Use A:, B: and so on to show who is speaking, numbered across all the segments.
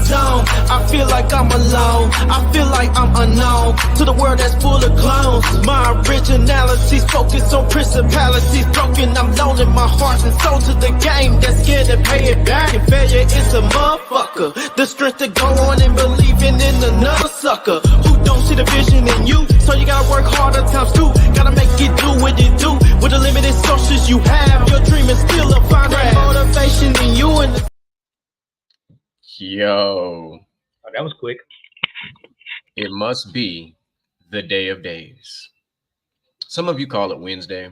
A: zone. I feel like I'm alone. I feel like I'm unknown to the world that's full of clones. My originality's focused on principalities broken. I'm loaning my heart and soul to the game that's scared to pay it back. And failure is a motherfucker. The strength to go on and believing in another sucker who don't see the vision in you. So you gotta work harder times two. Gotta make it do what it do. With the limited sources you have, your dream is still a find that motivation in you. And
B: yo,
C: oh, that was quick.
B: It must be the day of days. Some of you call it Wednesday.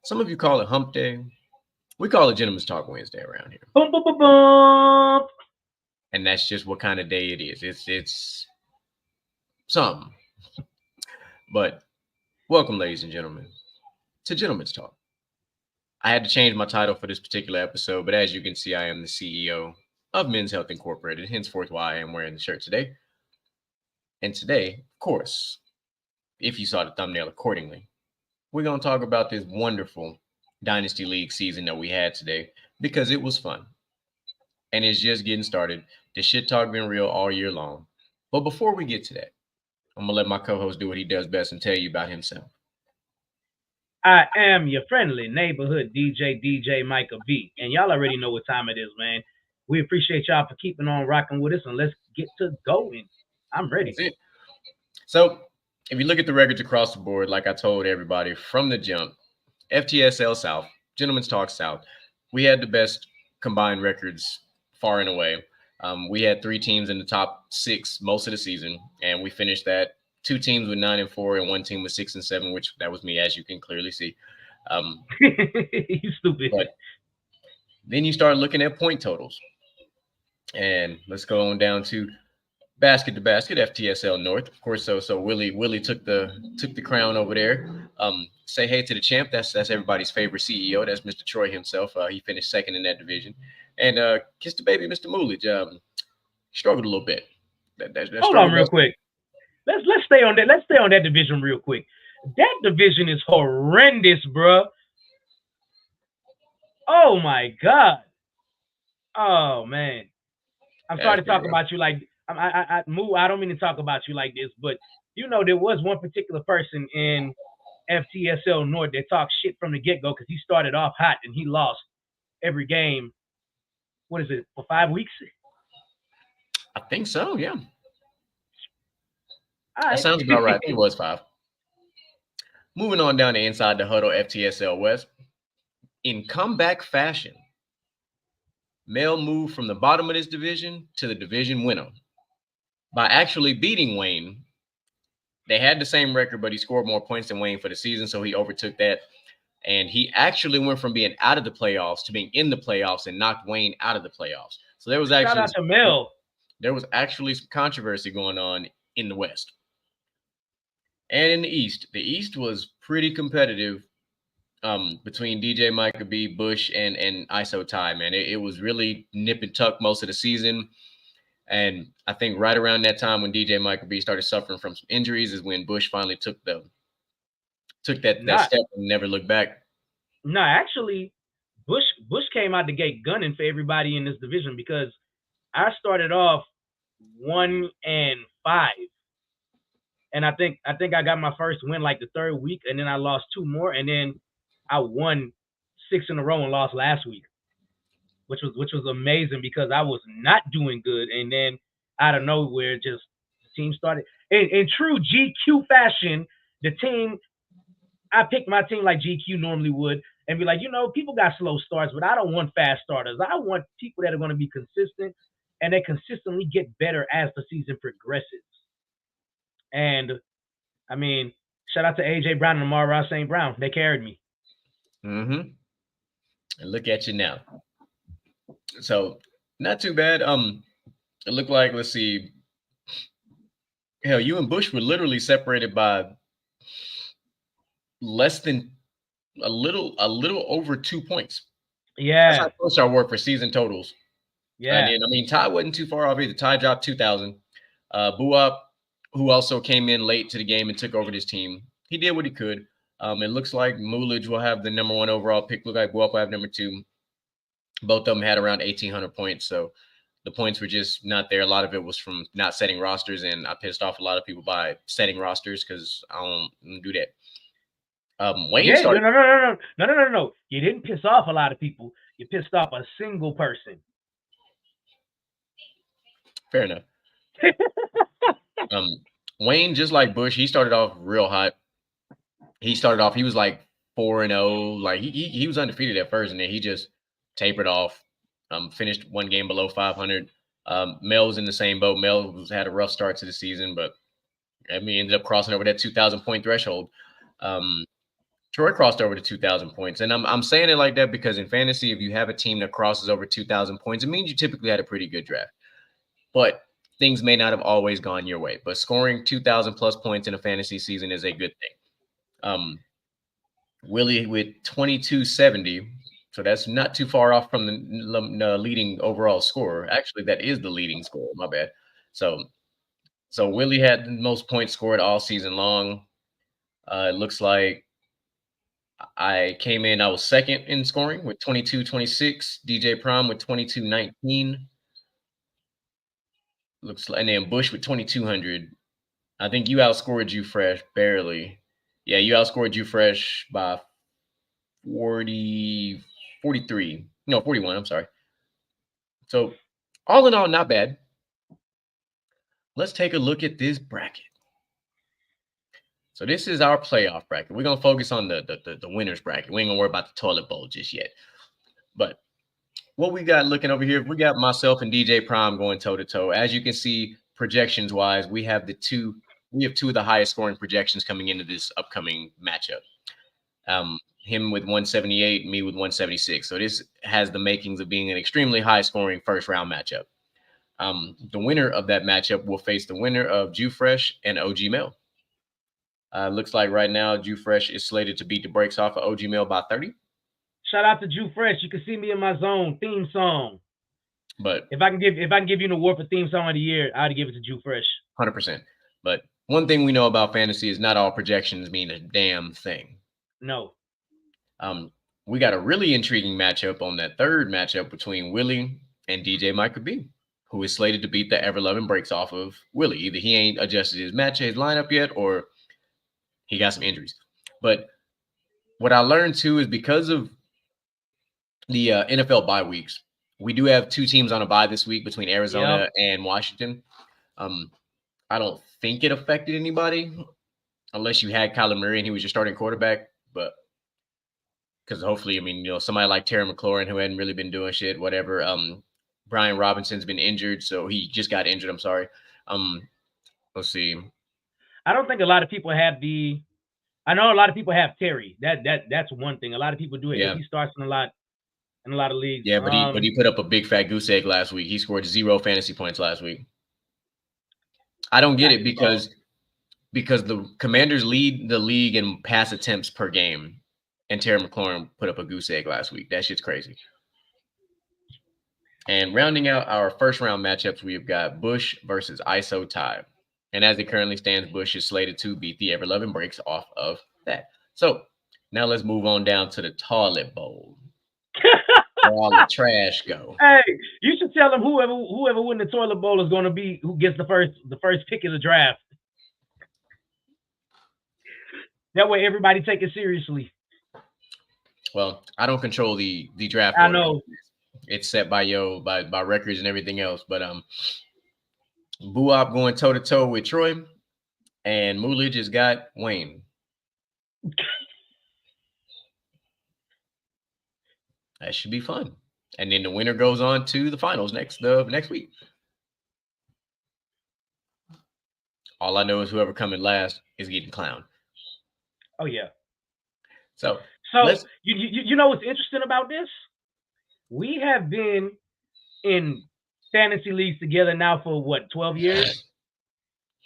B: Some of you call it Hump Day. We call it Gentleman's Talk Wednesday around here.
C: Boom, boom, boom, boom.
B: And that's just what kind of day it is. It's something. But welcome, ladies and gentlemen, to Gentleman's Talk. I had to change my title for this particular episode, but as you can see, I am the CEO of Men's Health Incorporated, henceforth why I am wearing the shirt today. And today, of course, if you saw the thumbnail accordingly, we're going to talk about this wonderful Dynasty League season that we had today because it was fun. And it's just getting started. The shit talk been real all year long. But before we get to that, I'm going to let my co-host do what he does best and tell you about himself.
C: I am your friendly neighborhood DJ Micah B. And y'all already know what time it is, man. We appreciate y'all for keeping on rocking with us, and let's get to going. I'm ready.
B: That's it. So if you look at the records across the board, like I told everybody from the jump, FTSL South, Gentleman's Talk South, we had the best combined records far and away. We had 3 teams in the top 6 most of the season, and we finished that 2 teams with 9-4 and 1 team with 6-7, which that was me, as you can clearly see.
C: You stupid.
B: But then you start looking at point totals, and let's go on down to basket to basket, FTSL North, of course. So Willie took the crown over there. Say hey to the champ. That's everybody's favorite CEO. That's Mr. Troy himself. He finished 2nd in that division. And kiss the baby, Mr. Moolidge. Struggled a little bit.
C: Hold on real quick. Let's stay on that. Let's stay on that division real quick. That division is horrendous, bro. Oh my God. Oh man. I'm sorry to talk about you like I don't mean to talk about you like this, but you know there was one particular person in FTSL North that talked shit from the get-go because he started off hot and he lost every game. What is it, for 5 weeks?
B: I think so, yeah.
C: Right.
B: That sounds about right. I think it was 5. Moving on down to Inside the Huddle, FTSL West. In comeback fashion, Mel moved from the bottom of this division to the division winner by actually beating Wayne. They had the same record, but he scored more points than Wayne for the season, so he overtook that. And he actually went from being out of the playoffs to being in the playoffs and knocked Wayne out of the playoffs. So there was actually
C: shout out to Mel.
B: There was actually some controversy going on in the West. And in the East was pretty competitive between DJ Micah B, Bush, and ISO Ty, man. It was really nip and tuck most of the season. And I think right around that time when DJ Micah B started suffering from some injuries is when Bush finally took that step and never looked back.
C: No, actually, Bush came out the gate gunning for everybody in this division because I started off 1-5. And I think I got my first win like the 3rd week, and then I lost 2 more, and then I won 6 in a row and lost last week, which was amazing because I was not doing good, and then out of nowhere, just the team started in true GQ fashion. I picked my team like GQ normally would, and be like, people got slow starts, but I don't want fast starters. I want people that are going to be consistent, and they consistently get better as the season progresses. And I mean, shout out to AJ Brown and Amar St. Brown. They carried me.
B: Mm-hmm. And look at you now. So not too bad. It looked like, let's see. Hell, you and Bush were literally separated by less than a little over 2 points.
C: Yeah.
B: That's how close our work for season totals.
C: Yeah.
B: And then, I mean, Ty wasn't too far off either. Ty dropped 2,000. Buop, who also came in late to the game and took over this team, he did what he could. It looks like Moolidge will have the number 1 overall pick. Look like Buop will have number 2. Both of them had around 1,800 points. So The points were just not there. A lot of it was from not setting rosters, and I pissed off a lot of people by setting rosters because I don't do that. Wayne
C: Yeah,
B: started.
C: No. You didn't piss off a lot of people. You pissed off a single person.
B: Fair enough. Wayne, just like Bush, he started off real hot. He was like 4-0. Like he was undefeated at first, and then he just tapered off. Finished one game below 500. Mel was in the same boat. Mel had a rough start to the season, but I mean, ended up crossing over that 2,000 point threshold. Troy crossed over to 2,000 points, and I'm saying it like that because in fantasy, if you have a team that crosses over 2,000 points, it means you typically had a pretty good draft. But things may not have always gone your way. But scoring 2,000 plus points in a fantasy season is a good thing. Willie with 2270. So that's not too far off from the leading overall scorer. Actually, that is the leading scorer. My bad. So Willie had the most points scored all season long. It looks like I came in. I was second in scoring with 2226. DJ Prime with 2219. Looks like, and then Bush with 2200. I think you outscored you fresh barely. Yeah, you outscored you fresh by 43. No, 41. I'm sorry. So all in all, not bad. Let's take a look at this bracket. So this is our playoff bracket. We're gonna focus on the winners bracket. We ain't gonna worry about the toilet bowl just yet. But what we got looking over here, we got myself and DJ Prime going toe to toe. As you can see, projections wise, we have two of the highest scoring projections coming into this upcoming matchup. Him with 178, me with 176. So this has the makings of being an extremely high scoring first round matchup. The winner of that matchup will face the winner of Jew Fresh and OG Mel. Looks like right now Jew Fresh is slated to beat the brakes off of OG Mel by 30.
C: Shout out to Jew Fresh. You can see me in my zone theme song.
B: But
C: if I can give you an award for theme song of the year, I'd give it to Jew Fresh.
B: 100%. But one thing we know about fantasy is not all projections mean a damn thing.
C: No.
B: We got a really intriguing matchup on that third matchup between Willie and DJ Micah B, who is slated to beat the ever-loving brakes off of Willie. Either he ain't adjusted his lineup yet, or he got some injuries. But what I learned too is because of the NFL bye weeks, we do have two teams on a bye this week between Arizona and Washington. I don't think it affected anybody unless you had Kyler Murray and he was your starting quarterback. But because hopefully, I mean, somebody like Terry McLaurin who hadn't really been doing shit, whatever. Brian Robinson's been injured, so he just got injured. I'm sorry. Let's see.
C: I don't think a lot of people have I know a lot of people have Terry. That's one thing. A lot of people do it.
B: Yeah.
C: He starts in a lot of leagues.
B: Yeah, but he put up a big fat goose egg last week. He scored 0 fantasy points last week. I don't get it because the Commanders lead the league in pass attempts per game, and Terry McLaurin put up a goose egg last week. That shit's crazy. And rounding out our first round matchups, we've got Bush versus ISO Ty. And as it currently stands, Bush is slated to beat the ever-loving brakes off of that. So now let's move on down to the toilet bowl. Where all the trash go.
C: Hey, you should tell them whoever win the toilet bowl is going to be who gets the first pick of the draft. That way, everybody take it seriously.
B: Well, I don't control the draft.
C: I know
B: it's set by records and everything else. But Buop going toe to toe with Troy, and Moolidge has got Wayne. That should be fun. And then the winner goes on to the finals next week. All I know is whoever coming last is getting clowned.
C: Oh yeah.
B: So
C: you know what's interesting about this? We have been in fantasy leagues together now for what, 12 years?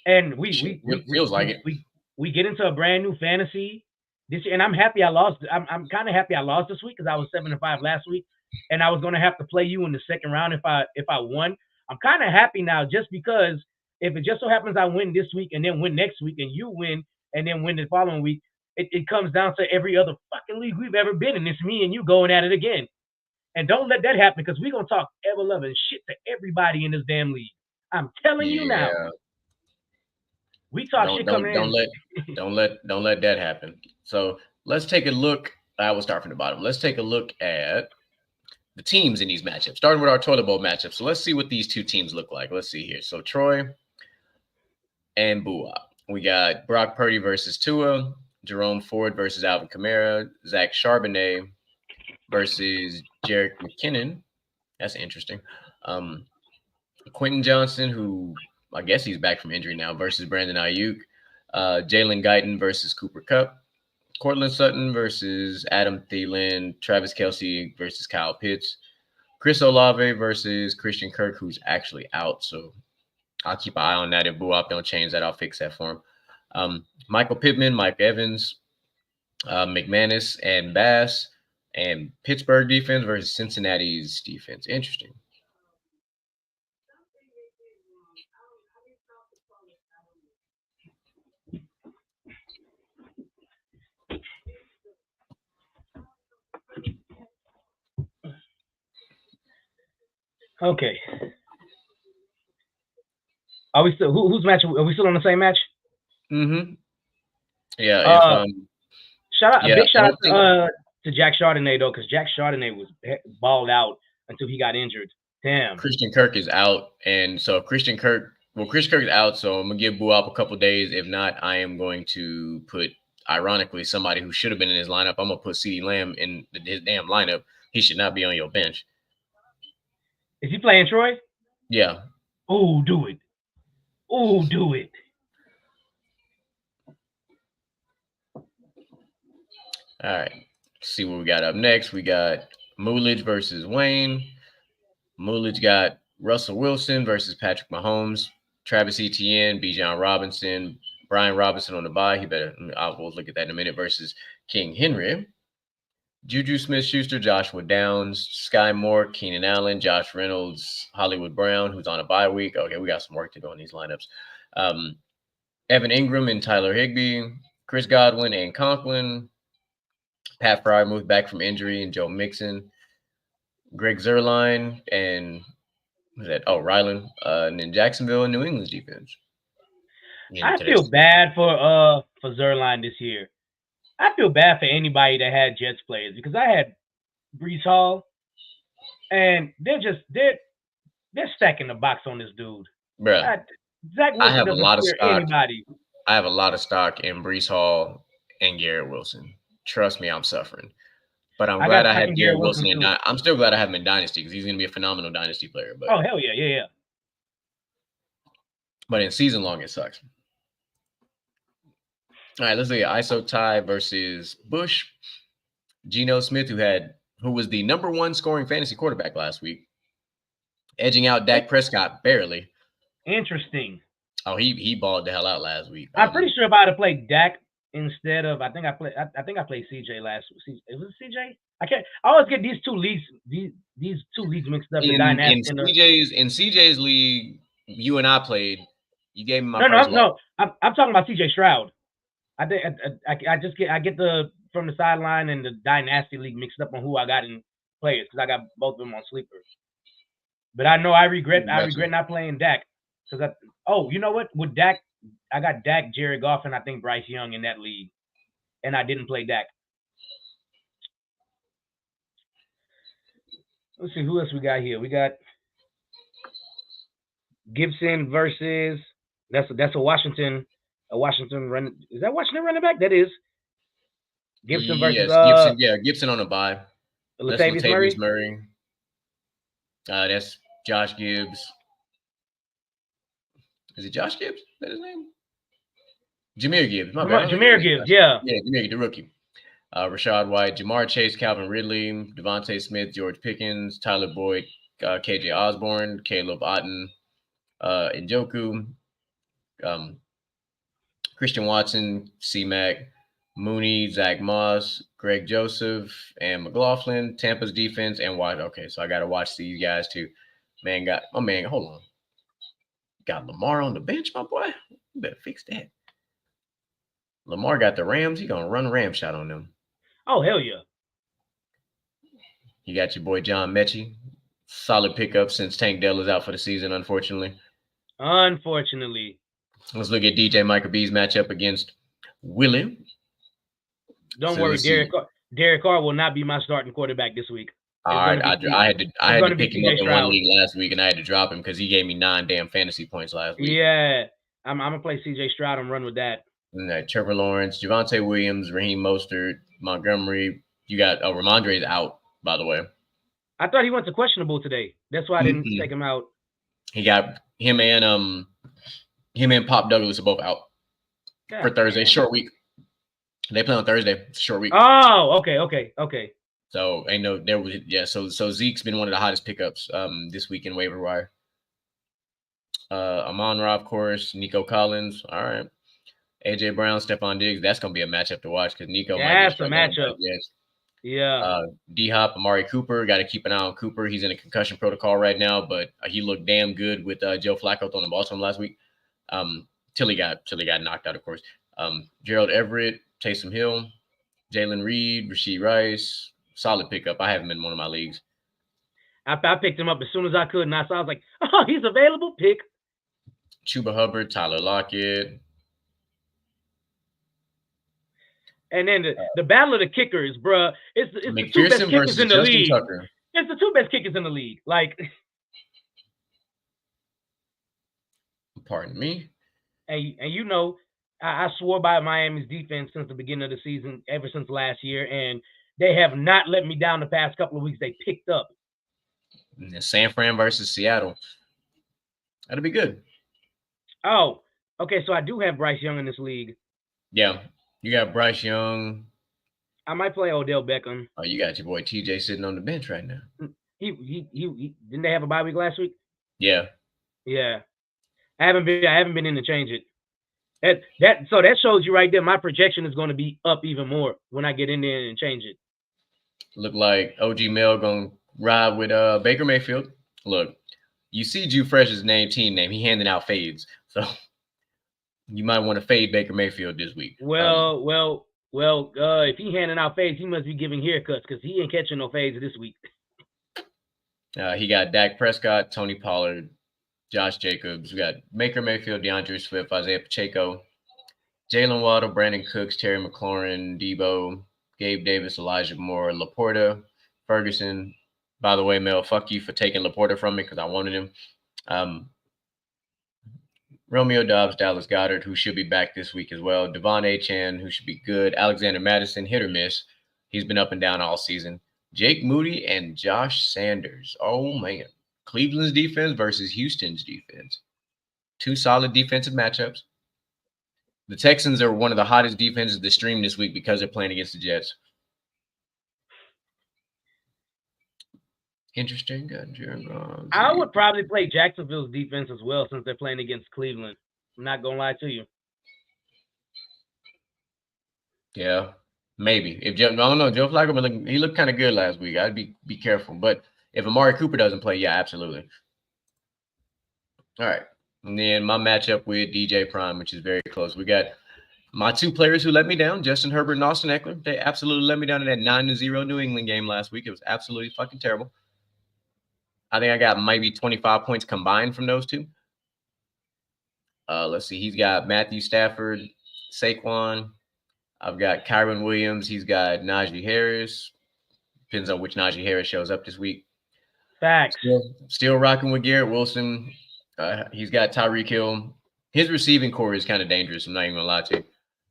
C: And we
B: feels like it.
C: We get into a brand new fantasy this year, and I'm happy I lost. I'm kind of happy I lost this week because I was 7-5 last week, and I was going to have to play you in the second round if I won. I'm kind of happy now just because if it just so happens I win this week and then win next week and you win and then win the following week, it comes down to every other fucking league we've ever been in. It's me and you going at it again. And don't let that happen because we're gonna talk ever loving shit to everybody in this damn league. I'm telling you now. We talk shit coming in.
B: Don't let that happen. So let's take a look. I will start from the bottom. Let's take a look at the teams in these matchups, starting with our toilet bowl matchup. So let's see what these two teams look like. Let's see here. So Troy and Bua. We got Brock Purdy versus Tua, Jerome Ford versus Alvin Kamara, Zach Charbonnet versus Jerick McKinnon. That's interesting. Quentin Johnson, who I guess he's back from injury now, versus Brandon Ayuk. Jalen Guyton versus Cooper Kupp. Cortland Sutton versus Adam Thielen. Travis Kelce versus Kyle Pitts. Chris Olave versus Christian Kirk, who's actually out. So I'll keep an eye on that. If Buop don't change that, I'll fix that for him. Michael Pittman, Mike Evans, McManus, and Bass. And Pittsburgh defense versus Cincinnati's defense. Interesting.
C: Okay. Are we still whose match? Are we still on the same match?
B: Mm-hmm. Yeah.
C: Big shout out to Jack Chardonnay though, because Jack Chardonnay was balled out until he got injured. Damn.
B: Christian Kirk is out, and so Christian Kirk is out, so I'm gonna give Buop a couple days. If not, I am going to put, ironically, somebody who should have been in his lineup. I'm gonna put CeeDee Lamb in his damn lineup. He should not be on your bench.
C: Is he playing Troy?
B: Yeah.
C: Oh, do it. Oh, do it.
B: All right. Let's see what we got up next. We got Moolidge versus Wayne. Moolidge got Russell Wilson versus Patrick Mahomes. Travis Etienne, Bijan Robinson, Brian Robinson on the bye. We'll look at that in a minute, versus King Henry. Juju Smith-Schuster, Joshua Downs, Sky Moore, Keenan Allen, Josh Reynolds, Hollywood Brown, who's on a bye week. Okay, we got some work to do on these lineups. Evan Ingram and Tyler Higbee, Chris Godwin and Conklin, Pat Frymouth back from injury, and Joe Mixon, Greg Zuerlein, and Ryland, and then Jacksonville and New England's defense.
C: I feel bad for Zuerlein this year. I feel bad for anybody that had Jets players, because I had Breece Hall, and they're stacking the box on this dude.
B: Bruh,
C: Zach Wilson
B: I have a lot of stock.
C: Anybody.
B: I have a lot of stock in Breece Hall and Garrett Wilson. Trust me, I'm suffering. But I'm glad I had Garrett Wilson in. I'm still glad I have him in Dynasty, because he's going to be a phenomenal Dynasty player. But
C: oh, hell yeah.
B: But in season long, it sucks. All right, let's look at ISO Ty versus Bush. Geno Smith, who was the #1 scoring fantasy quarterback last week, edging out Dak Prescott barely.
C: Interesting.
B: Oh, he balled the hell out last week.
C: I'm pretty sure if I'd have played Dak instead of, I think I played CJ last week. Was it CJ? I always get these two leagues mixed up.
B: In CJ's league, you and I played. You gave me my first
C: No. I'm talking about CJ Stroud. I think I get the from the sideline and the Dynasty league mixed up on who I got in players, because I got both of them on sleeper. But I know I regret not playing Dak, because you know what? With Dak, I got Dak, Jared Goff, and I think Bryce Young in that league, and I didn't play Dak. Let's see who else we got here. We got Gibson versus that's a Washington run. Is that Washington running back? That is Gibson versus
B: Gibson. Yeah, Gibson on a bye.
C: Latavius
B: Murray. That's Josh Gibbs. Is it Josh Gibbs? Is that his name? Jameer Gibbs. My bad.
C: Jameer Gibbs, yeah.
B: Yeah, Jameer, the rookie. Rashad White, Jamar Chase, Calvin Ridley, Devontae Smith, George Pickens, Tyler Boyd, KJ Osborne, Caleb Otten, Njoku, Christian Watson, C-Mac, Mooney, Zach Moss, Greg Joseph, and McLaughlin, Tampa's defense, and White. Okay, so I got to watch these guys too. Hold on. Got Lamar on the bench, my boy. You better fix that. Lamar got the Rams. He going to run a ram shot on them.
C: Oh, hell yeah.
B: You got your boy John Mechie. Solid pickup since Tank Dell is out for the season, unfortunately.
C: Unfortunately.
B: Let's look at DJ Micah B's matchup against Willie.
C: Don't worry, Derek Carr will not be my starting quarterback this week.
B: All right, I had to pick him up in one league last week, and I had to drop him because he gave me 9 damn fantasy points last week.
C: Yeah, I'm gonna play CJ Stroud and run with that.
B: And Trevor Lawrence, Javonte Williams, Raheem Mostert, Montgomery. You got Ramondre's out, by the way.
C: I thought he went to questionable today. That's why I didn't take him out.
B: He got him and Pop Douglas are both out for Thursday. Short week. They play on Thursday. Short week.
C: Oh, okay.
B: So So Zeke's been one of the hottest pickups this week in waiver wire. Amon-Ra, of course, Nico Collins. All right. AJ Brown, Stephon Diggs. That's gonna be a matchup to watch because Nico might be a matchup.
C: Yeah.
B: D-Hop, Amari Cooper. Got to keep an eye on Cooper. He's in a concussion protocol right now, but he looked damn good with Joe Flacco throwing the ball to him last week. Till he got knocked out, of course. Gerald Everett, Taysom Hill, Jalen Reed, Rashee Rice. Solid pickup. I have him in one of my leagues.
C: I picked him up as soon as I could, and I was like, oh, he's available. Pick.
B: Chuba Hubbard, Tyler Lockett.
C: And then the battle of the kickers, bruh. It's the two best kickers in the league.
B: Tucker.
C: It's the two best kickers in the league. Like,
B: pardon me.
C: And you know, I swore by Miami's defense since the beginning of the season, ever since last year, and they have not let me down the past couple of weeks. They picked up.
B: San Fran versus Seattle. That'll be good.
C: Oh, okay. So I do have Bryce Young in this league.
B: Yeah. You got Bryce Young.
C: I might play Odell Beckham.
B: Oh, you got your boy TJ sitting on the bench right now.
C: He didn't they have a bye week last week?
B: Yeah.
C: Yeah. I haven't been in to change it. So that shows you right there. My projection is going to be up even more when I get in there and change it.
B: Look like OG Mel gonna ride with Baker Mayfield. Look, you see Jew Fresh's team name. He handing out fades, so you might want to fade Baker Mayfield this week.
C: Well. If he handing out fades, he must be giving haircuts because he ain't catching no fades this week.
B: He got Dak Prescott, Tony Pollard, Josh Jacobs. We got Baker Mayfield, DeAndre Swift, Isaiah Pacheco, Jalen Waddle, Brandon Cooks, Terry McLaurin, Debo, Gabe Davis, Elijah Moore, Laporta, Ferguson. By the way, Mel, fuck you for taking Laporta from me because I wanted him. Romeo Dobbs, Dallas Goedert, who should be back this week as well. Devon Achane, who should be good. Alexander Madison, hit or miss. He's been up and down all season. Jake Moody and Josh Sanders. Oh, man. Cleveland's defense versus Houston's defense. Two solid defensive matchups. The Texans are one of the hottest defenses to stream this week because they're playing against the Jets. Interesting.
C: I would probably play Jacksonville's defense as well since they're playing against Cleveland. I'm not going to lie to you.
B: Yeah, maybe. I don't know. Joe Flacco, he looked kind of good last week. I'd be careful. But if Amari Cooper doesn't play, yeah, absolutely. All right. And then my matchup with DJ Prime, which is very close. We got my two players who let me down, Justin Herbert and Austin Eckler. They absolutely let me down in that 9-0 New England game last week. It was absolutely fucking terrible. I think I got maybe 25 points combined from those two. Let's see. He's got Matthew Stafford, Saquon. I've got Kyron Williams. He's got Najee Harris. Depends on which Najee Harris shows up this week.
C: Facts.
B: Still rocking with Garrett Wilson. He's got Tyreek Hill. His receiving core is kind of dangerous. I'm not even going to lie to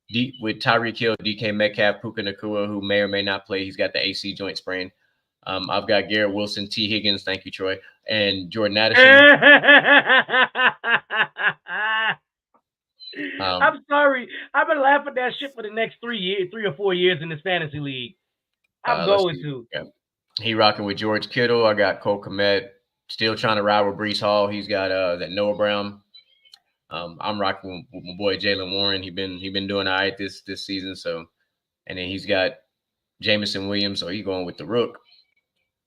B: you. With Tyreek Hill, DK Metcalf, Puka Nacua, who may or may not play. He's got the AC joint sprain. I've got Garrett Wilson, T. Higgins, thank you, Troy, and Jordan Addison.
C: I'm sorry. I've been laughing at that shit for the next 3 or 4 years in this fantasy league. I'm going to.
B: Yeah. He rocking with George Kittle. I got Cole Kmet. Still trying to ride with Breece Hall. He's got that Noah Brown. I'm rocking with my boy Jalen Warren. He been doing all right this season. So, and then he's got Jameson Williams. So he's going with the Rook.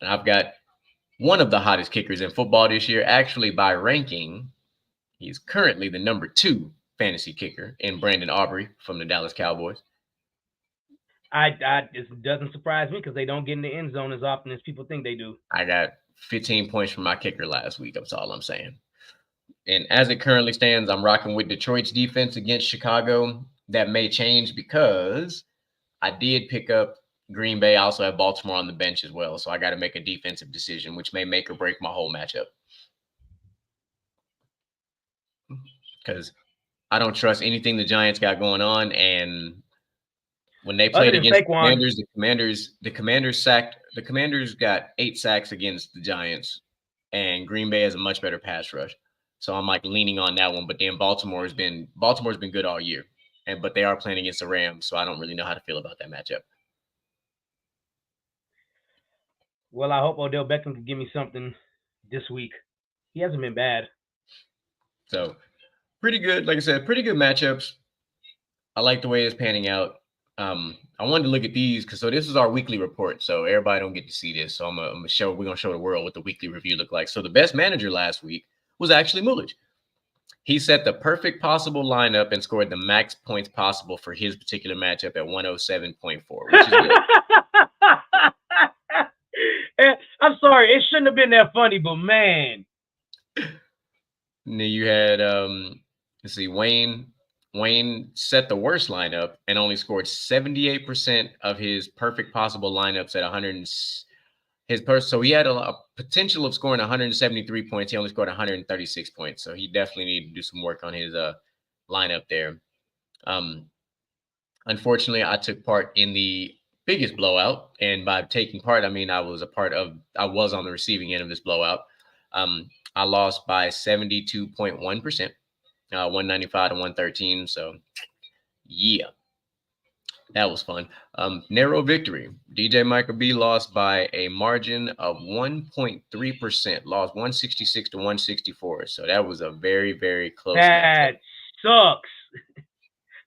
B: And I've got one of the hottest kickers in football this year. Actually, by ranking, he's currently the number 2 fantasy kicker in Brandon Aubrey from the Dallas Cowboys.
C: It doesn't surprise me because they don't get in the end zone as often as people think they do.
B: I got 15 points from my kicker last week. That's all I'm saying. And as it currently stands, I'm rocking with Detroit's defense against Chicago. That may change because I did pick up Green Bay. I also have Baltimore on the bench as well. So I got to make a defensive decision, which may make or break my whole matchup. Because I don't trust anything the Giants got going on. And when they played against the Commanders got 8 sacks against the Giants, and Green Bay has a much better pass rush. So I'm like leaning on that one. But then Baltimore's been good all year. But they are playing against the Rams, so I don't really know how to feel about that matchup.
C: Well, I hope Odell Beckham can give me something this week. He hasn't been bad.
B: So pretty good. Like I said, pretty good matchups. I like the way it's panning out. I wanted to look at these because this is our weekly report, so everybody don't get to see this. So we're gonna show the world what the weekly review looked like. So the best manager last week was actually Mulich. He set the perfect possible lineup and scored the max points possible for his particular matchup at 107.4, which is good.
C: I'm sorry, it shouldn't have been that funny, but man.
B: And then you had let's see, Wayne set the worst lineup and only scored 78% of his perfect possible lineups at 100. So he had a potential of scoring 173 points. He only scored 136 points. So he definitely needed to do some work on his lineup there. Unfortunately, I took part in the biggest blowout, and by taking part, I mean I was on the receiving end of this blowout. I lost by 72.1%, 195 to 113. So yeah, that was fun. Narrow victory. DJ Micah B lost by a margin of 1.3%, lost 166 to 164. So that was a very, very close
C: matchup. Sucks.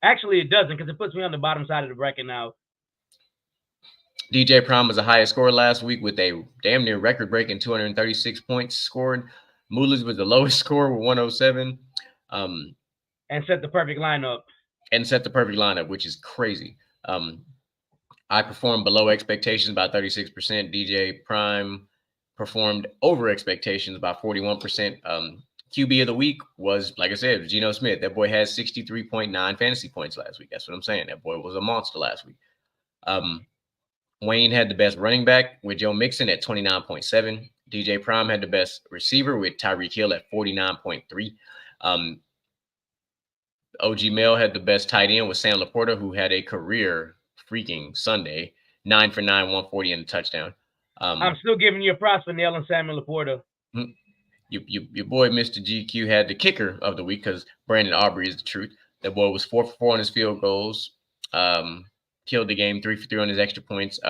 C: Actually, it doesn't, because it puts me on the bottom side of the bracket now.
B: DJ Prime was the highest scorer last week with a damn near record-breaking 236 points scored. Mullins was the lowest score with 107.
C: And set the perfect lineup.
B: Which is crazy. I performed below expectations by 36%. DJ Prime performed over expectations by 41%. QB of the week was, like I said, Geno Smith. That boy had 63.9 fantasy points last week. That's what I'm saying. That boy was a monster last week. Wayne had the best running back with Joe Mixon at 29.7. DJ Prime had the best receiver with Tyreek Hill at 49.3. OG Mel had the best tight end with Sam Laporta, who had a career freaking Sunday, 9 for 9, 140 and a touchdown.
C: I'm still giving you a props for nailing Samuel Laporta.
B: Your boy Mr.GQ had the kicker of the week because Brandon Aubrey is the truth. That boy was 4 for 4 on his field goals. Killed the game, 3 for 3 on his extra points.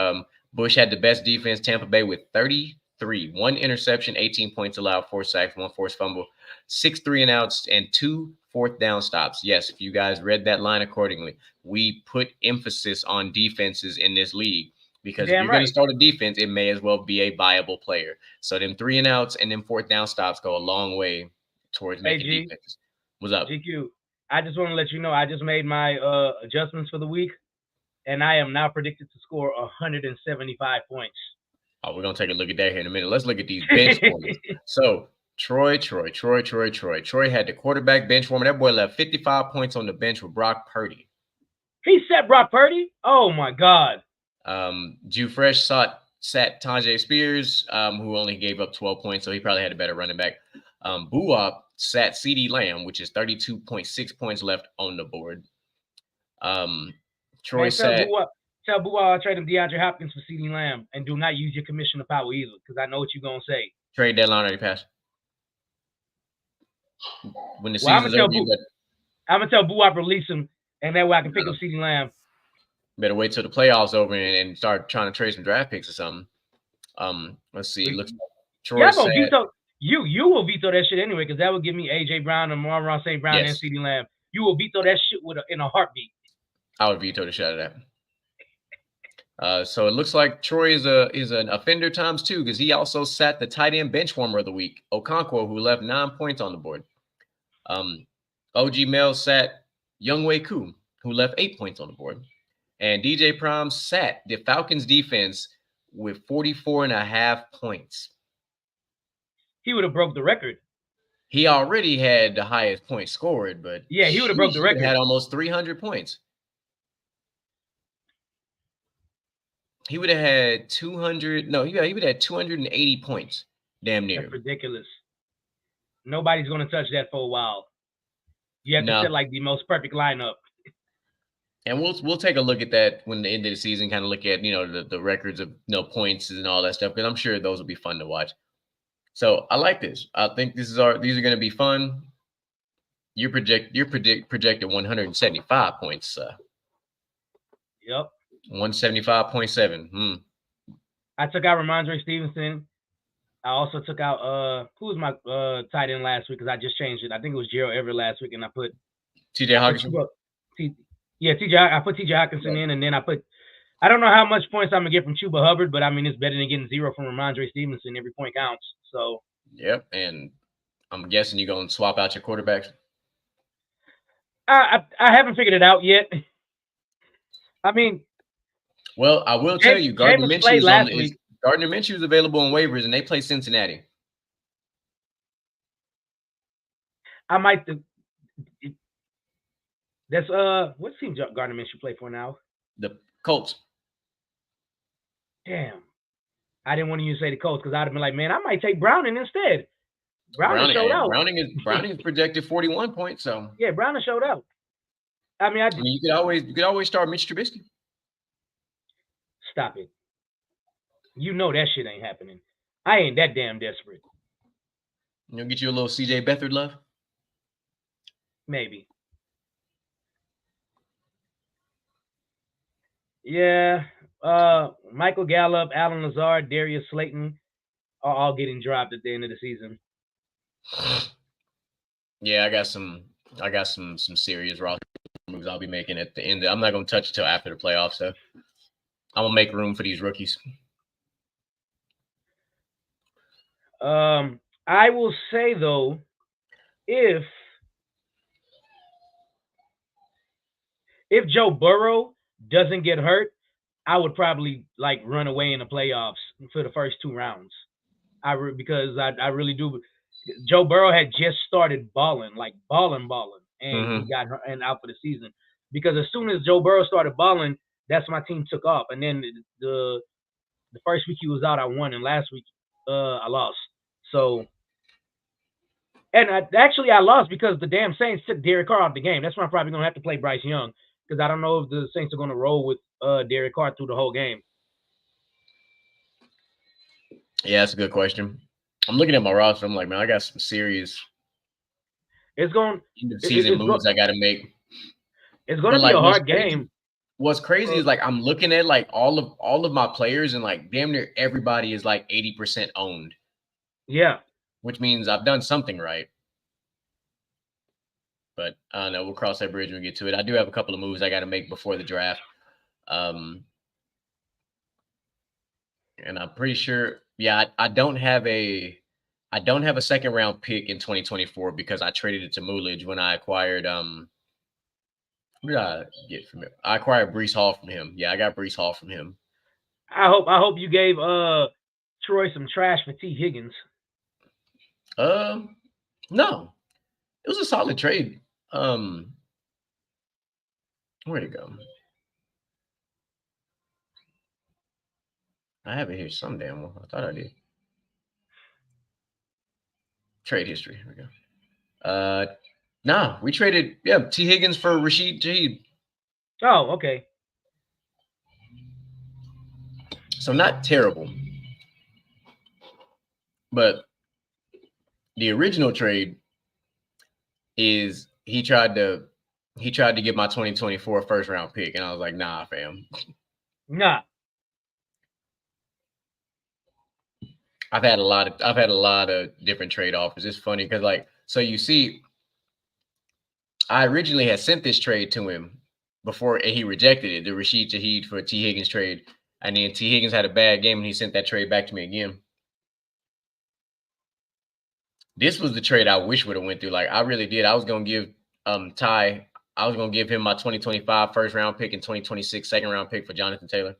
B: Bush had the best defense, Tampa Bay, with 33. 1 interception, 18 points allowed, 4 sacks, 1 forced fumble, 6 3-and-outs, and 2 fourth-down stops. Yes, if you guys read that line accordingly, we put emphasis on defenses in this league because if you're going to start a defense, it may as well be a viable player. So them 3-and-outs and them fourth-down stops go a long way towards making defenses. What's up?
C: GQ, I just want to let you know I just made my adjustments for the week, and I am now predicted to score 175 points.
B: Oh, we're going to take a look at that here in a minute. Let's look at these bench points. So Troy had the quarterback bench warmer. That boy left 55 points on the bench with Brock Purdy.
C: He set Brock Purdy? Oh, my God.
B: Jew Fresh sat Tajay Spears, who only gave up 12 points, so he probably had a better running back. Boo-Wop sat CeeDee Lamb, which is 32.6 points left on the board. Troy sat...
C: Tell Boo-Wop I trade him DeAndre Hopkins for CeeDee Lamb, and do not use your commissioner power either, because I know what you're going to say.
B: Trade deadline already passed. When the season's over,
C: I'm going to tell Boo-Wop release him, and that way I can pick up CeeDee Lamb.
B: Better wait till the playoffs over and start trying to trade some draft picks or something. Let's see. Looks like Troy
C: you will veto that shit anyway, because that would give me A.J. Brown and Amon-Ra St. Brown and CeeDee Lamb. You will veto that shit in a heartbeat.
B: I would veto the shit out of that. So it looks like Troy is an offender times 2 because he also sat the tight end bench warmer of the week, Okonkwo, who left 9 points on the board. OG Mel sat Younghoe Koo, who left 8 points on the board. And DJ Prime sat the Falcons defense with 44.5 points.
C: He would have broke the record.
B: He already had the highest point scored, but
C: yeah, he would have broke the record.
B: He had almost 300 points. He would have had 200. No, he would have had 280 points. Damn near.
C: That's ridiculous. Nobody's going to touch that for a while. You have to set like the most perfect lineup.
B: And we'll take a look at that when the end of the season, kind of look at, the records of points and all that stuff, because I'm sure those will be fun to watch. So I like this. I think these are going to be fun. You're projected 175 points.
C: Yep.
B: 175.7.
C: I took out Ramondre Stevenson. I also took out who was my tight end last week, because I just changed it. I think it was Gerald Everett last week, and I put
B: TJ Hockenson.
C: I put TJ Hockenson in, and then I don't know how much points I'm gonna get from Chuba Hubbard, but I mean it's better than getting 0 from Ramondre Stevenson. Every point counts. So
B: yep, and I'm guessing you're gonna swap out your quarterbacks.
C: I haven't figured it out yet. I mean,
B: well, I will tell you, Gardner Minshew is available on waivers, and they play Cincinnati.
C: I might. That's what team Gardner Minshew play for now?
B: The Colts.
C: Damn, I didn't want you to say the Colts, because I'd have been like, man, I might take Browning instead. Browning showed out.
B: Browning is projected 41 points. So
C: yeah, Browning showed out. I mean,
B: you could always start Mitch Trubisky.
C: Stop it. You know that shit ain't happening. I ain't that damn desperate.
B: Get you a little CJ Beathard love?
C: Maybe. Yeah. Michael Gallup, Alan Lazard, Darius Slayton are all getting dropped at the end of the season.
B: Yeah, I got some serious roster moves I'll be making at the end. I'm not gonna touch it till after the playoffs, so I'm gonna make room for these rookies.
C: I will say though, if Joe Burrow doesn't get hurt, I would probably run away in the playoffs for the first 2 rounds. Because I really do. Joe Burrow had just started balling, and he got out for the season. Because as soon as Joe Burrow started balling, that's my team took off. And then the first week he was out, I won, and last week I lost. So, and I lost because the damn Saints took Derek Carr out the game. That's why I'm probably gonna have to play Bryce Young, because I don't know if the Saints are gonna roll with Derek Carr through the whole game.
B: Yeah, that's a good question. I'm looking at my roster. I'm like, man, I got some serious season moves I got to make.
C: It's going to be a hard game.
B: What's crazy is I'm looking at all of my players, and damn near everybody is 80% owned.
C: Yeah,
B: which means I've done something right. But I don't know. We'll cross that bridge when we get to it. I do have a couple of moves I got to make before the draft. And I'm pretty sure, I don't have a second round pick in 2024 because I traded it to Moolage when I acquired who did I get from him? I acquired Breece Hall from him. Yeah, I got Breece Hall from him.
C: I hope you gave Troy some trash for T. Higgins.
B: No. It was a solid trade. Where'd it go? I have it here some damn well. I thought I did. Trade history. Here we go. Nah, we traded T. Higgins for Rashid Shaheed.
C: Oh, okay.
B: So not terrible. But the original trade is he tried to get my 2024 first round pick, and I was like, nah, fam.
C: Nah.
B: I've had a lot of different trade offers. It's funny because so you see, I originally had sent this trade to him before he rejected it, the Rashid Shaheed for T. Higgins trade. And then T. Higgins had a bad game and he sent that trade back to me again. This was the trade I wish would have went through. I really did. I was going to give Ty I was going to give him my 2025 first round pick and 2026 second round pick for Jonathan Taylor.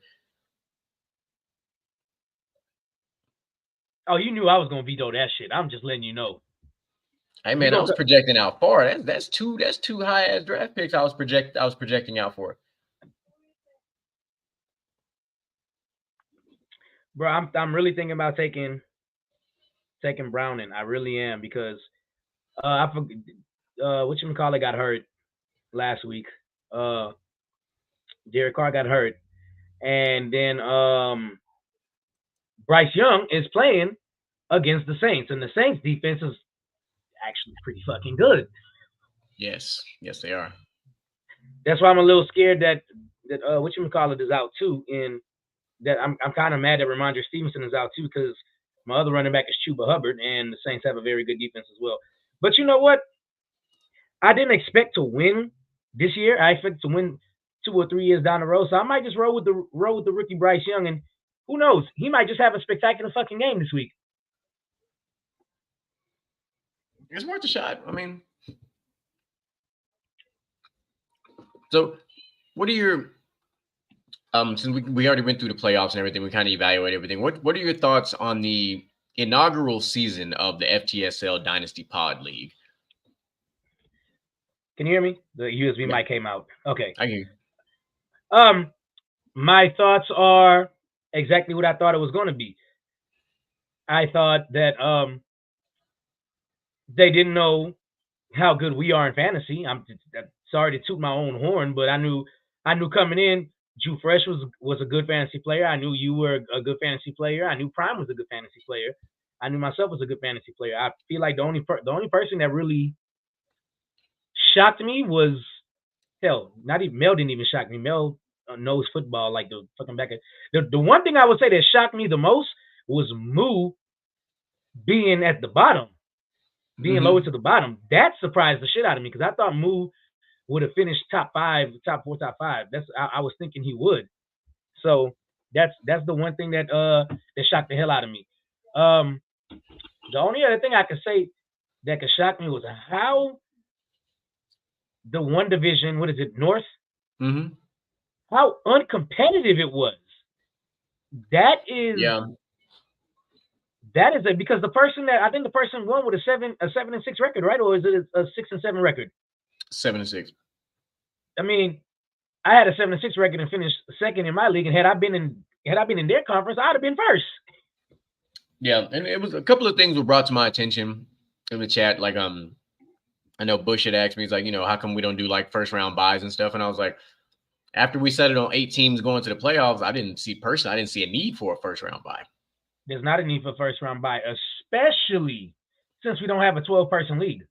C: Oh, you knew I was going to veto that shit. I'm just letting you know.
B: Hey man, I was projecting out far. That's two high ass draft picks I was projecting out for.
C: Bro, I'm really thinking about taking Browning. I really am, because whatchamacallit got hurt last week. Derek Carr got hurt, and then Bryce Young is playing against the Saints, and the Saints defense is actually pretty fucking good.
B: Yes, they are.
C: That's why I'm a little scared that whatchamacallit is out too, and that I'm kind of mad that Ramondre Stevenson is out too, because my other running back is Chuba Hubbard, and the Saints have a very good defense as well. But you know what? I didn't expect to win this year. I expected to win 2 or 3 years down the road. So I might just roll with the rookie Bryce Young, and who knows? He might just have a spectacular fucking game this week.
B: It's worth a shot. I mean, so what are your since we already went through the playoffs and everything, we kind of evaluate everything. What are your thoughts on the inaugural season of the FTSL Dynasty Pod League?
C: Can you hear me? The USB mic came out. Okay.
B: I hear
C: you. My thoughts are exactly what I thought it was going to be. I thought that they didn't know how good we are in fantasy. I'm sorry to toot my own horn, but I knew coming in, Drew Fresh was a good fantasy player. I knew you were a good fantasy player. I knew Prime was a good fantasy player. I knew myself was a good fantasy player. I feel like the only person that really shocked me was, hell, not even Mel didn't even shock me. Mel knows football like the fucking back of the one thing I would say that shocked me the most was Moo being at the bottom, being lower to the bottom. That surprised the shit out of me, because I thought Moo would have finished top 5, top 4, top 5. I was thinking he would. So that's the one thing that shocked the hell out of me. The only other thing I could say that could shock me was how the one division, what is it, North?
B: Mm-hmm.
C: How uncompetitive it was. That is because the person won with a 7-6 record, right? Or is it a 6-7 record?
B: 7-6.
C: I mean, I had a 7-6 record and finished second in my league, and had I been in their conference, I'd have been first.
B: Yeah, and it was a couple of things were brought to my attention in the chat. Like, I know Bush had asked me, he's like, how come we don't do like first round buys and stuff? And I was like, after we settled on 8 teams going to the playoffs, I didn't see a need for a first round buy.
C: There's not a need for a first round buy, especially since we don't have a 12-person league.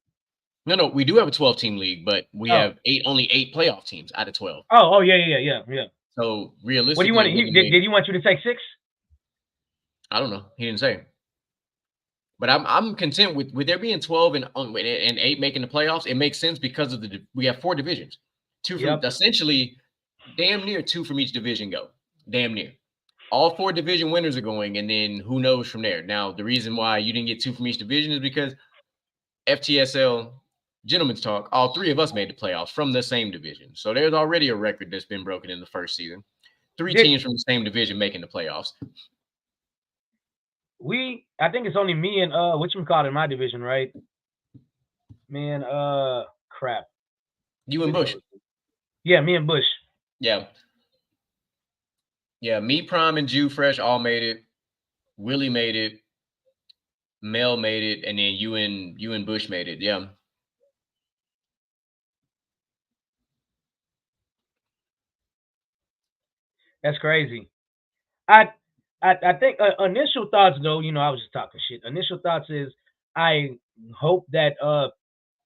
B: No, we do have a 12-team league, but we have only 8 playoff teams out of 12.
C: Oh, yeah.
B: So realistically,
C: what do you want? Did he want you to take 6?
B: I don't know. He didn't say. But I'm content with there being 12 and 8 making the playoffs. It makes sense because of we have 4 divisions, 2 from essentially damn near 2 from each division go. Damn near. All 4 division winners are going, and then who knows from there. Now, the reason why you didn't get 2 from each division is because FTSL Gentlemen's Talk, all 3 of us made the playoffs from the same division. So there's already a record that's been broken in the first season. 3 teams from the same division making the playoffs.
C: I think it's only me and whatchamacallit in my division, right? Man, crap.
B: You and Bush.
C: Yeah, me and Bush.
B: Yeah. Yeah, me, Prime, and Jew Fresh all made it. Willie made it. Mel made it, and then you and Bush made it. Yeah.
C: That's crazy. I think initial thoughts, though, I was just talking shit. Initial thoughts is I hope that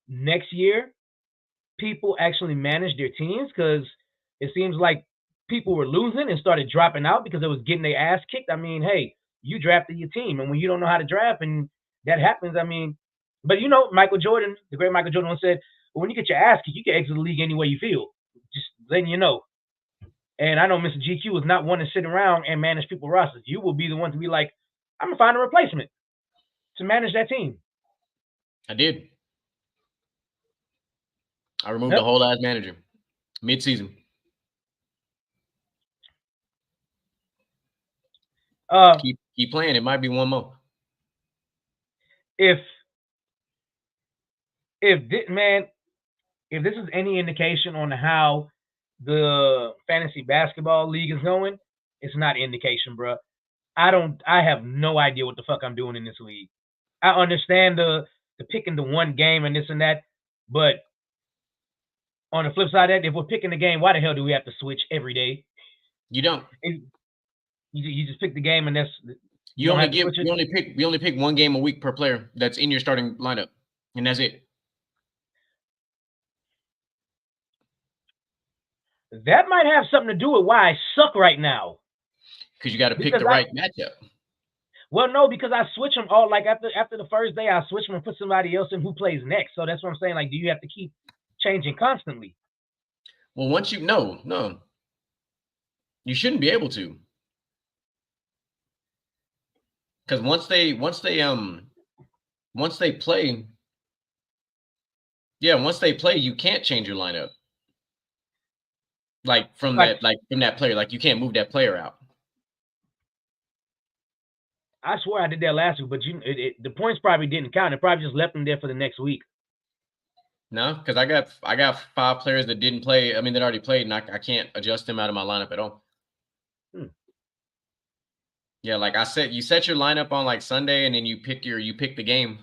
C: next year people actually manage their teams, because it seems like people were losing and started dropping out because it was getting their ass kicked. I mean, hey, you drafted your team, and when you don't know how to draft and that happens, I mean, but Michael Jordan, the great Michael Jordan once said, well, when you get your ass kicked, you can exit the league any way you feel. Just letting you know. And I know Mr.GQ is not one to sit around and manage people's rosters. You will be the one to be like, I'm going to find a replacement to manage that team.
B: I did. I removed the whole ass manager mid-season. Keep playing. It might be one more.
C: If this is any indication on how the fantasy basketball league is going, it's not indication, bro. I have no idea what the fuck I'm doing in this league. I understand the picking the one game and this and that, but on the flip side of that, if we're picking the game, why the hell do we have to switch every day?
B: You don't.
C: You just pick the game and that's
B: you only pick one game a week per player that's in your starting lineup, and that's it.
C: That might have something to do with why I suck right now.
B: Because you got to pick the right matchup.
C: Well, no, because I switch them all. Like after the first day, I switch them and put somebody else in who plays next. So that's what I'm saying. Like, do you have to keep changing constantly?
B: Well, once no, you shouldn't be able to. Because once they play, you can't change your lineup. From that player, like you can't move that player out.
C: I swear I did that last week, but the points probably didn't count. It probably just left them there for the next week.
B: No, because I got 5 players that didn't play. I mean, that already played, and I can't adjust them out of my lineup at all. Yeah, like I said, you set your lineup on like Sunday, and then you pick the game.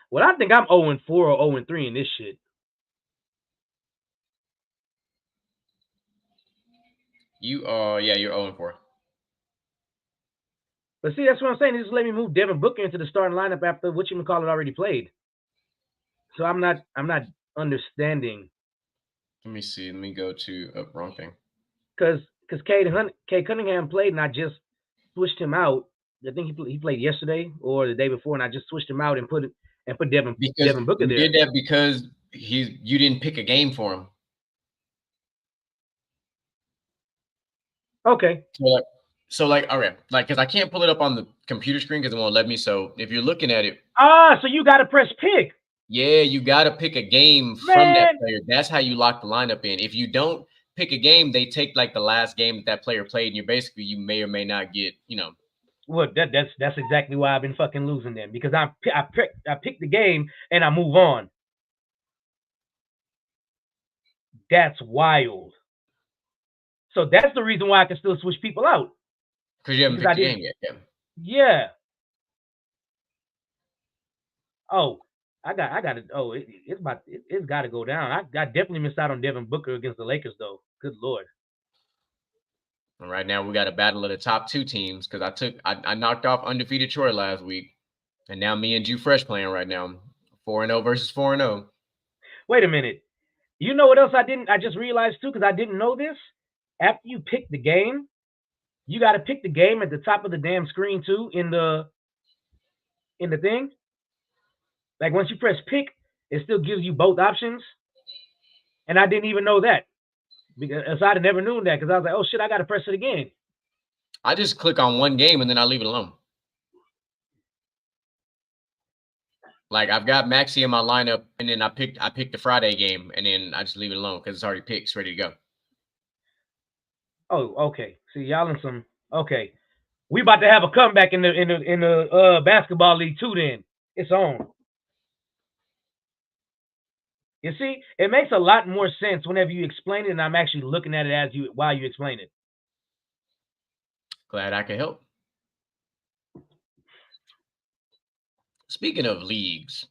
C: Well, I think I'm 0-4 or 0-3 in this shit.
B: You're 0-4.
C: But see, that's what I'm saying. They just let me move Devin Booker into the starting lineup after whatchamacallit already played. So I'm not understanding.
B: Let me see. Let me go to wrong thing.
C: Because Cade Cunningham played, and I just switched him out. I think he played yesterday or the day before, and I just switched him out and put Devin Booker there.
B: You did that because you didn't pick a game for him.
C: Okay.
B: So okay, because I can't pull it up on the computer screen because it won't let me. So if you're looking at it,
C: so you got to press pick.
B: Yeah, you got to pick a game from that player. That's how you lock the lineup in. If you don't pick a game, they take like the last game that player played, and you may or may not get,
C: Well, that's exactly why I've been fucking losing them, because I pick the game and I move on. That's wild. So that's the reason why I can still switch people out.
B: Because you haven't picked the game yet.
C: Yeah. Oh, I got it. Oh, it's got to go down. I definitely missed out on Devin Booker against the Lakers, though. Good Lord.
B: And right now we got a battle of the top 2 teams because I knocked off undefeated Troy last week, and now me and Jew Fresh playing right now, 4-0 versus 4-0.
C: Wait a minute. You know what else I just realized too, because I didn't know this. After you pick the game, you got to pick the game at the top of the damn screen too in the thing. Like once you press pick, it still gives you both options. And I didn't even know that. Because I'd never known that, because I was like, oh shit, I got to press it again.
B: I just click on one game and then I leave it alone. Like I've got Maxey in my lineup, and then I picked the Friday game, and then I just leave it alone because it's already picked, it's ready to go.
C: Oh, okay. See, y'all in some. Okay, we about to have a comeback in the basketball league too. Then it's on. You see, it makes a lot more sense whenever you explain it, and I'm actually looking at it while you explain it.
B: Glad I could help. Speaking of leagues,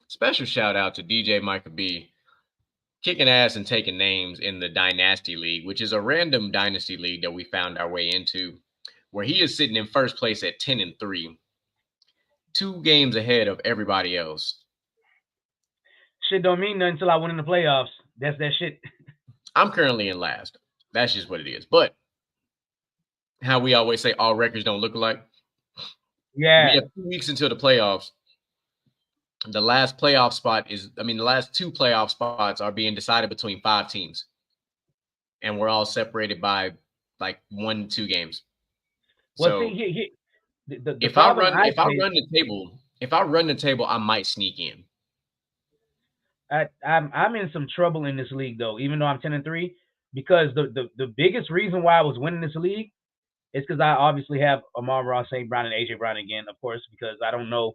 B: special shout out to DJ Micah B, kicking ass and taking names in the Dynasty League, which is a random dynasty league that we found our way into, where he is sitting in first place at 10-3, 2 games ahead of everybody else.
C: Shit don't mean nothing until I win in the playoffs. That's that shit.
B: I'm currently in last. That's just what it is. But how we always say all records don't look alike.
C: Yeah.
B: We have 2 weeks until the playoffs. The last 2 playoff spots are being decided between 5 teams. And we're all separated by like 1-2 games.
C: Well,
B: so
C: see,
B: if I run the table, I might sneak in.
C: I'm in some trouble in this league though, even though I'm 10-3, because the biggest reason why I was winning this league is because I obviously have Amon-Ra St. Brown and AJ Brown again, of course, because I don't know.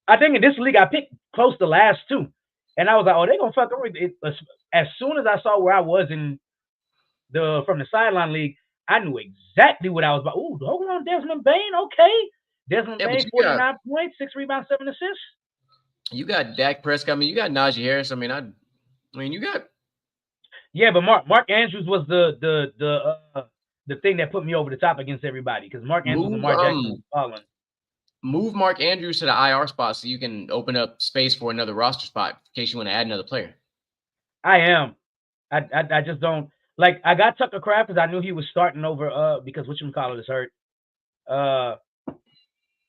C: I think in this league I picked close to last two, and I was like, oh, they're gonna fuck with it. As soon as I saw where I was in from the sideline league, I knew exactly what I was about. Ooh, hold on, Desmond Bain, okay. Desmond Bain, 49 points, 6 rebounds, 7 assists.
B: You got Dak Prescott. I mean, you got Najee Harris. I mean, you got.
C: Yeah, but Mark Andrews was the thing that put me over the top against everybody, because Mark Andrews and Lamar Jackson was falling.
B: Move Mark Andrews to the IR spot so you can open up space for another roster spot in case you want to add another player.
C: I am. I just don't like. I got Tucker Kraft because I knew he was starting over because whatchamacallit is hurt.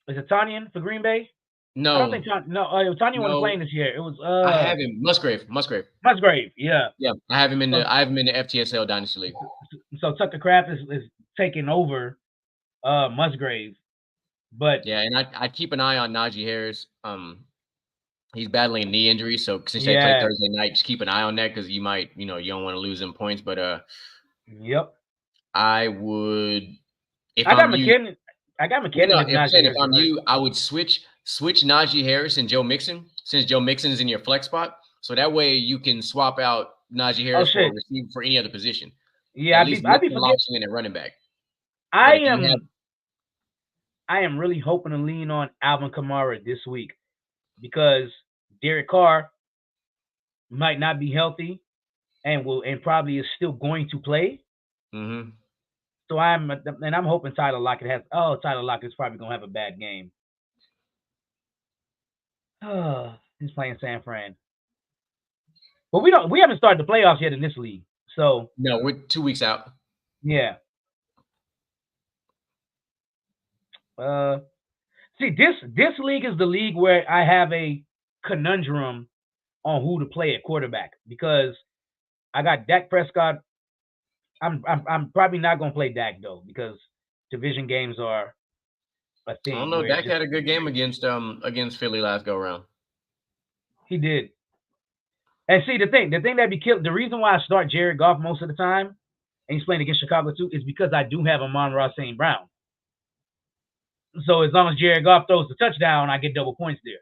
C: Is it Tanyan for Green Bay?
B: No,
C: I don't think Tanyan wasn't playing this year. It was
B: I have him Musgrave.
C: Yeah.
B: Yeah, I have him in the FTSL Dynasty League.
C: So Tucker Kraft is taking over Musgrave. But
B: yeah, and I keep an eye on Najee Harris. He's battling a knee injury, so since they play Thursday night, just keep an eye on that because you might, you don't want to lose them points. But
C: yep,
B: I would. If
C: I got McKinnon.
B: If I'm you, I would switch Najee Harris and Joe Mixon, since Joe Mixon is in your flex spot, so that way you can swap out Najee Harris for any other position.
C: Yeah, I'd be forgetting
B: in at running back.
C: I am really hoping to lean on Alvin Kamara this week because Derek Carr might not be healthy and probably is still going to play.
B: Mm-hmm.
C: So I'm hoping Tyler Lockett Tyler Lockett's probably gonna have a bad game. He's playing San Fran. But we haven't started the playoffs yet in this league. So
B: no, we're 2 weeks out.
C: Yeah. See, this league is the league where I have a conundrum on who to play at quarterback because I got Dak Prescott. I'm probably not gonna play Dak though because division games are a thing.
B: I don't know. Dak had a good game against Philly last go around.
C: He did. And see the thing that be killed. The reason why I start Jared Goff most of the time, and he's playing against Chicago too, is because I do have Amon-Ra St. Brown. So as long as Jared Goff throws the touchdown, I get double points there.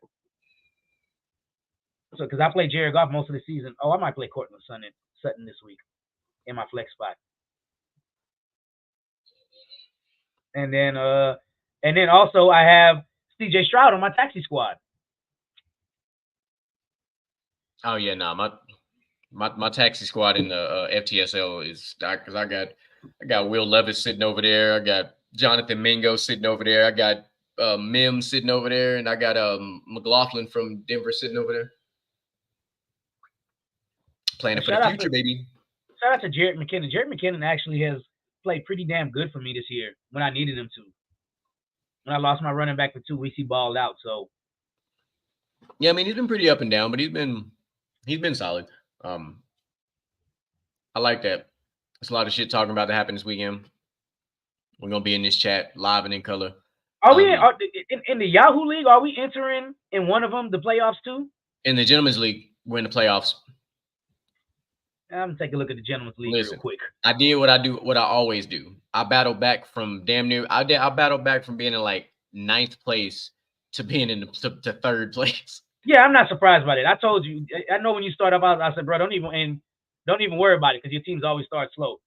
C: So because I play Jared Goff most of the season. Oh, I might play Cortland Sutton this week in my flex spot. And then also I have CJ Stroud on my taxi squad.
B: Oh yeah, no, my taxi squad in the FTSL is because I got Will Levis sitting over there. I got Jonathan Mingo sitting over there. I got Mims sitting over there, and I got McLaughlin from Denver sitting over there. Planning for the future, baby.
C: Shout out to Jared McKinnon. Jared McKinnon actually has played pretty damn good for me this year when I needed him to. When I lost my running back for 2 weeks, he balled out. So
B: yeah, I mean he's been pretty up and down, but he's been solid. I like that. There's a lot of shit talking about that happened this weekend. We're gonna be in this chat live and in color.
C: Are we in the Yahoo League? Are we entering in one of them the playoffs too?
B: In the Gentlemen's League, we're in the playoffs.
C: I'm gonna take a look at the Gentlemen's League real quick.
B: I did what I always do. I battled back from I battled back from being in like 9th place to being in to 3rd place.
C: Yeah, I'm not surprised by that. I told you. I know when you start up, I said, bro, don't even worry about it because your teams always start slow.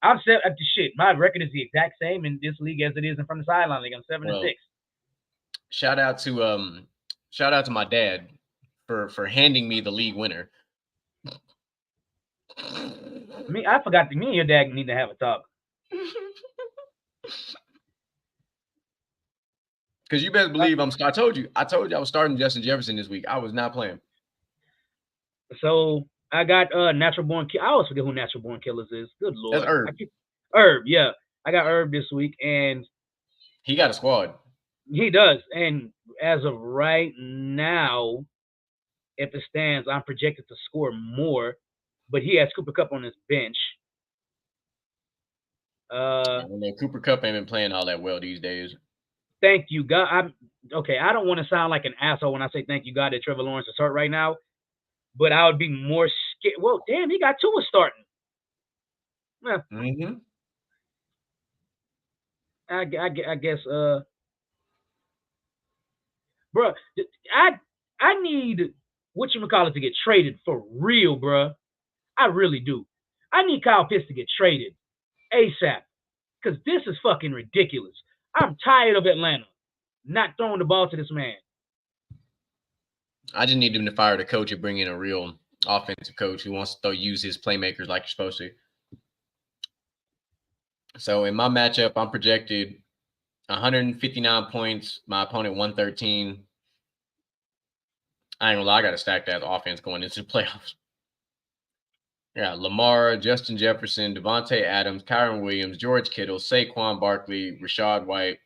C: I'm set at the shit. My record is the exact same in this league as it is in From the Sideline League. I'm 7-6.
B: Shout out to my dad for handing me the league winner.
C: I forgot that me and your dad need to have a talk.
B: Because you best believe I told you I was starting Justin Jefferson this week. I was not playing.
C: So I got Natural Born Killers. I always forget who Natural Born Killers is. Good Lord.
B: That's Herb.
C: Herb, yeah. I got Herb this week, and
B: he got a squad.
C: He does. And as of right now, if it stands, I'm projected to score more, but he has Cooper Kupp on his bench.
B: I don't know. Cooper Kupp ain't been playing all that well these days.
C: Thank you, God. I don't want to sound like an asshole when I say thank you, God, that Trevor Lawrence is hurt right now. but I would be more scared. Well, damn, he got Tua starting. Well, I guess, bro, I need whatchamacallit to get traded for real, bro. I really do. I need Kyle Pitts to get traded ASAP because this is fucking ridiculous. I'm tired of Atlanta not throwing the ball to this man.
B: I just need him to fire the coach and bring in a real offensive coach who wants to use his playmakers like you're supposed to. So in my matchup, I'm projected 159 points. My opponent 113. I ain't gonna lie, I got to stack that offense going into the playoffs. Yeah, Lamar, Justin Jefferson, Devontae Adams, Kyron Williams, George Kittle, Saquon Barkley, Rashad White,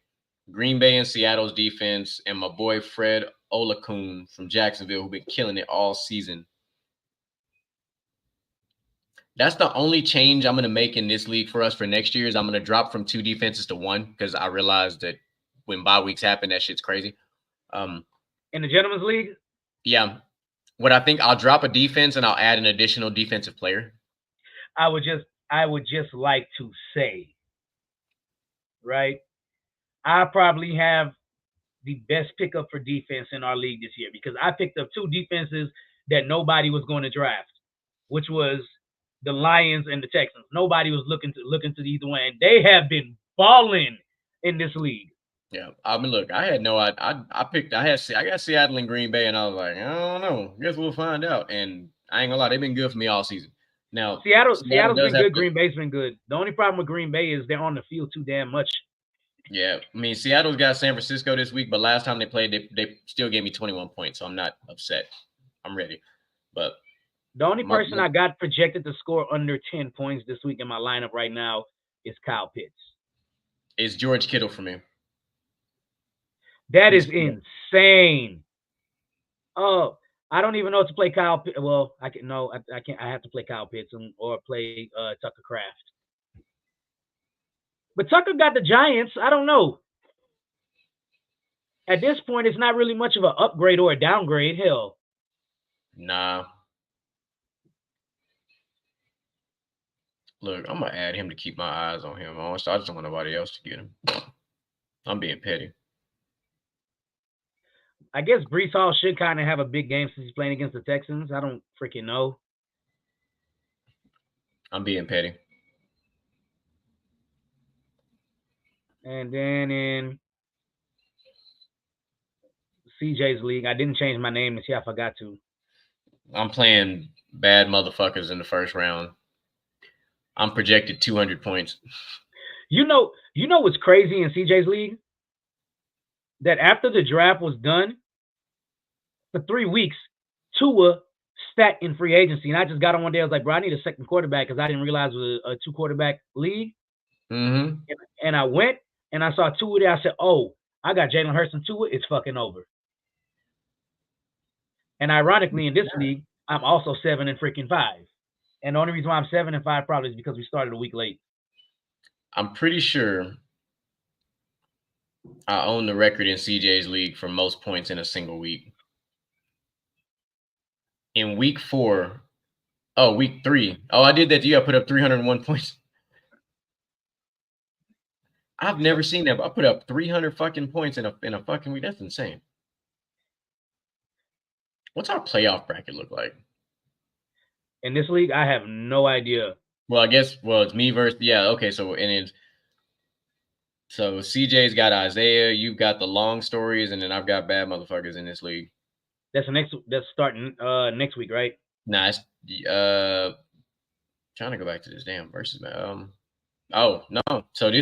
B: Green Bay and Seattle's defense, and my boy Fred Olakun from Jacksonville, who've been killing it all season. That's the only change I'm going to make in this league for us for next year is I'm going to drop from 2 defenses to 1 because I realized that when bye weeks happen, that shit's crazy.
C: In the Gentleman's League?
B: Yeah. What I think, I'll drop a defense and I'll add an additional defensive player.
C: I would just like to say, right? I probably have the best pickup for defense in our league this year because I picked up 2 defenses that nobody was going to draft, which was the Lions and the Texans. Nobody was looking to either one. And they have been balling in this league.
B: Yeah, I mean, look, I had no, I got Seattle and Green Bay, and I was like, I don't know, guess we'll find out. And I ain't gonna lie, they've been good for me all season. Now,
C: Seattle's been good. Green Bay's been good. The only problem with Green Bay is they're on the field too damn much.
B: Yeah, I mean, Seattle's got San Francisco this week, but last time they played, they still gave me 21 points, so I'm not upset. I'm ready. But
C: the only person I got projected to score under 10 points this week in my lineup right now is Kyle Pitts.
B: It's George Kittle for me.
C: That is insane. Oh, I don't even know what to play Kyle Pitts. Well, I can't. I have to play Kyle Pitts or play Tucker Kraft. But Tucker got the Giants. I don't know. At this point, it's not really much of an upgrade or a downgrade. Hell.
B: Nah. Look, I'm going to add him to keep my eyes on him. I just don't want nobody else to get him. I'm being petty.
C: I guess Breece Hall should kind of have a big game since he's playing against the Texans. I don't freaking know.
B: I'm being petty.
C: And then in CJ's league, I didn't change my name and see I forgot to.
B: I'm playing bad motherfuckers in the first round. I'm projected 200 points.
C: You know what's crazy in CJ's league? That after the draft was done, for 3 weeks, Tua sat in free agency. And I just got on one day. I was like, bro, I need a second quarterback because I didn't realize it was a 2-quarterback league.
B: Mm-hmm.
C: And I went and I saw Tua there. I said, oh, I got Jalen Hurts and Tua. It's fucking over. And ironically, in this league, I'm also 7-5. And the only reason why I'm 7-5 probably is because we started a week late.
B: I'm pretty sure I own the record in CJ's league for most points in a single week. In week 4, week 3. Oh, I did that to you. I put up 301 points. I've never seen that. I put up 300 fucking points in a fucking week. That's insane. What's our playoff bracket look like?
C: In this league, I have no idea.
B: Well, I guess, it's me versus, okay, so CJ's got Isaiah, you've got the long stories, and then I've got bad motherfuckers in this league.
C: That's starting next week, right?
B: Nah, it's trying to go back to this damn versus, man. Oh, no. So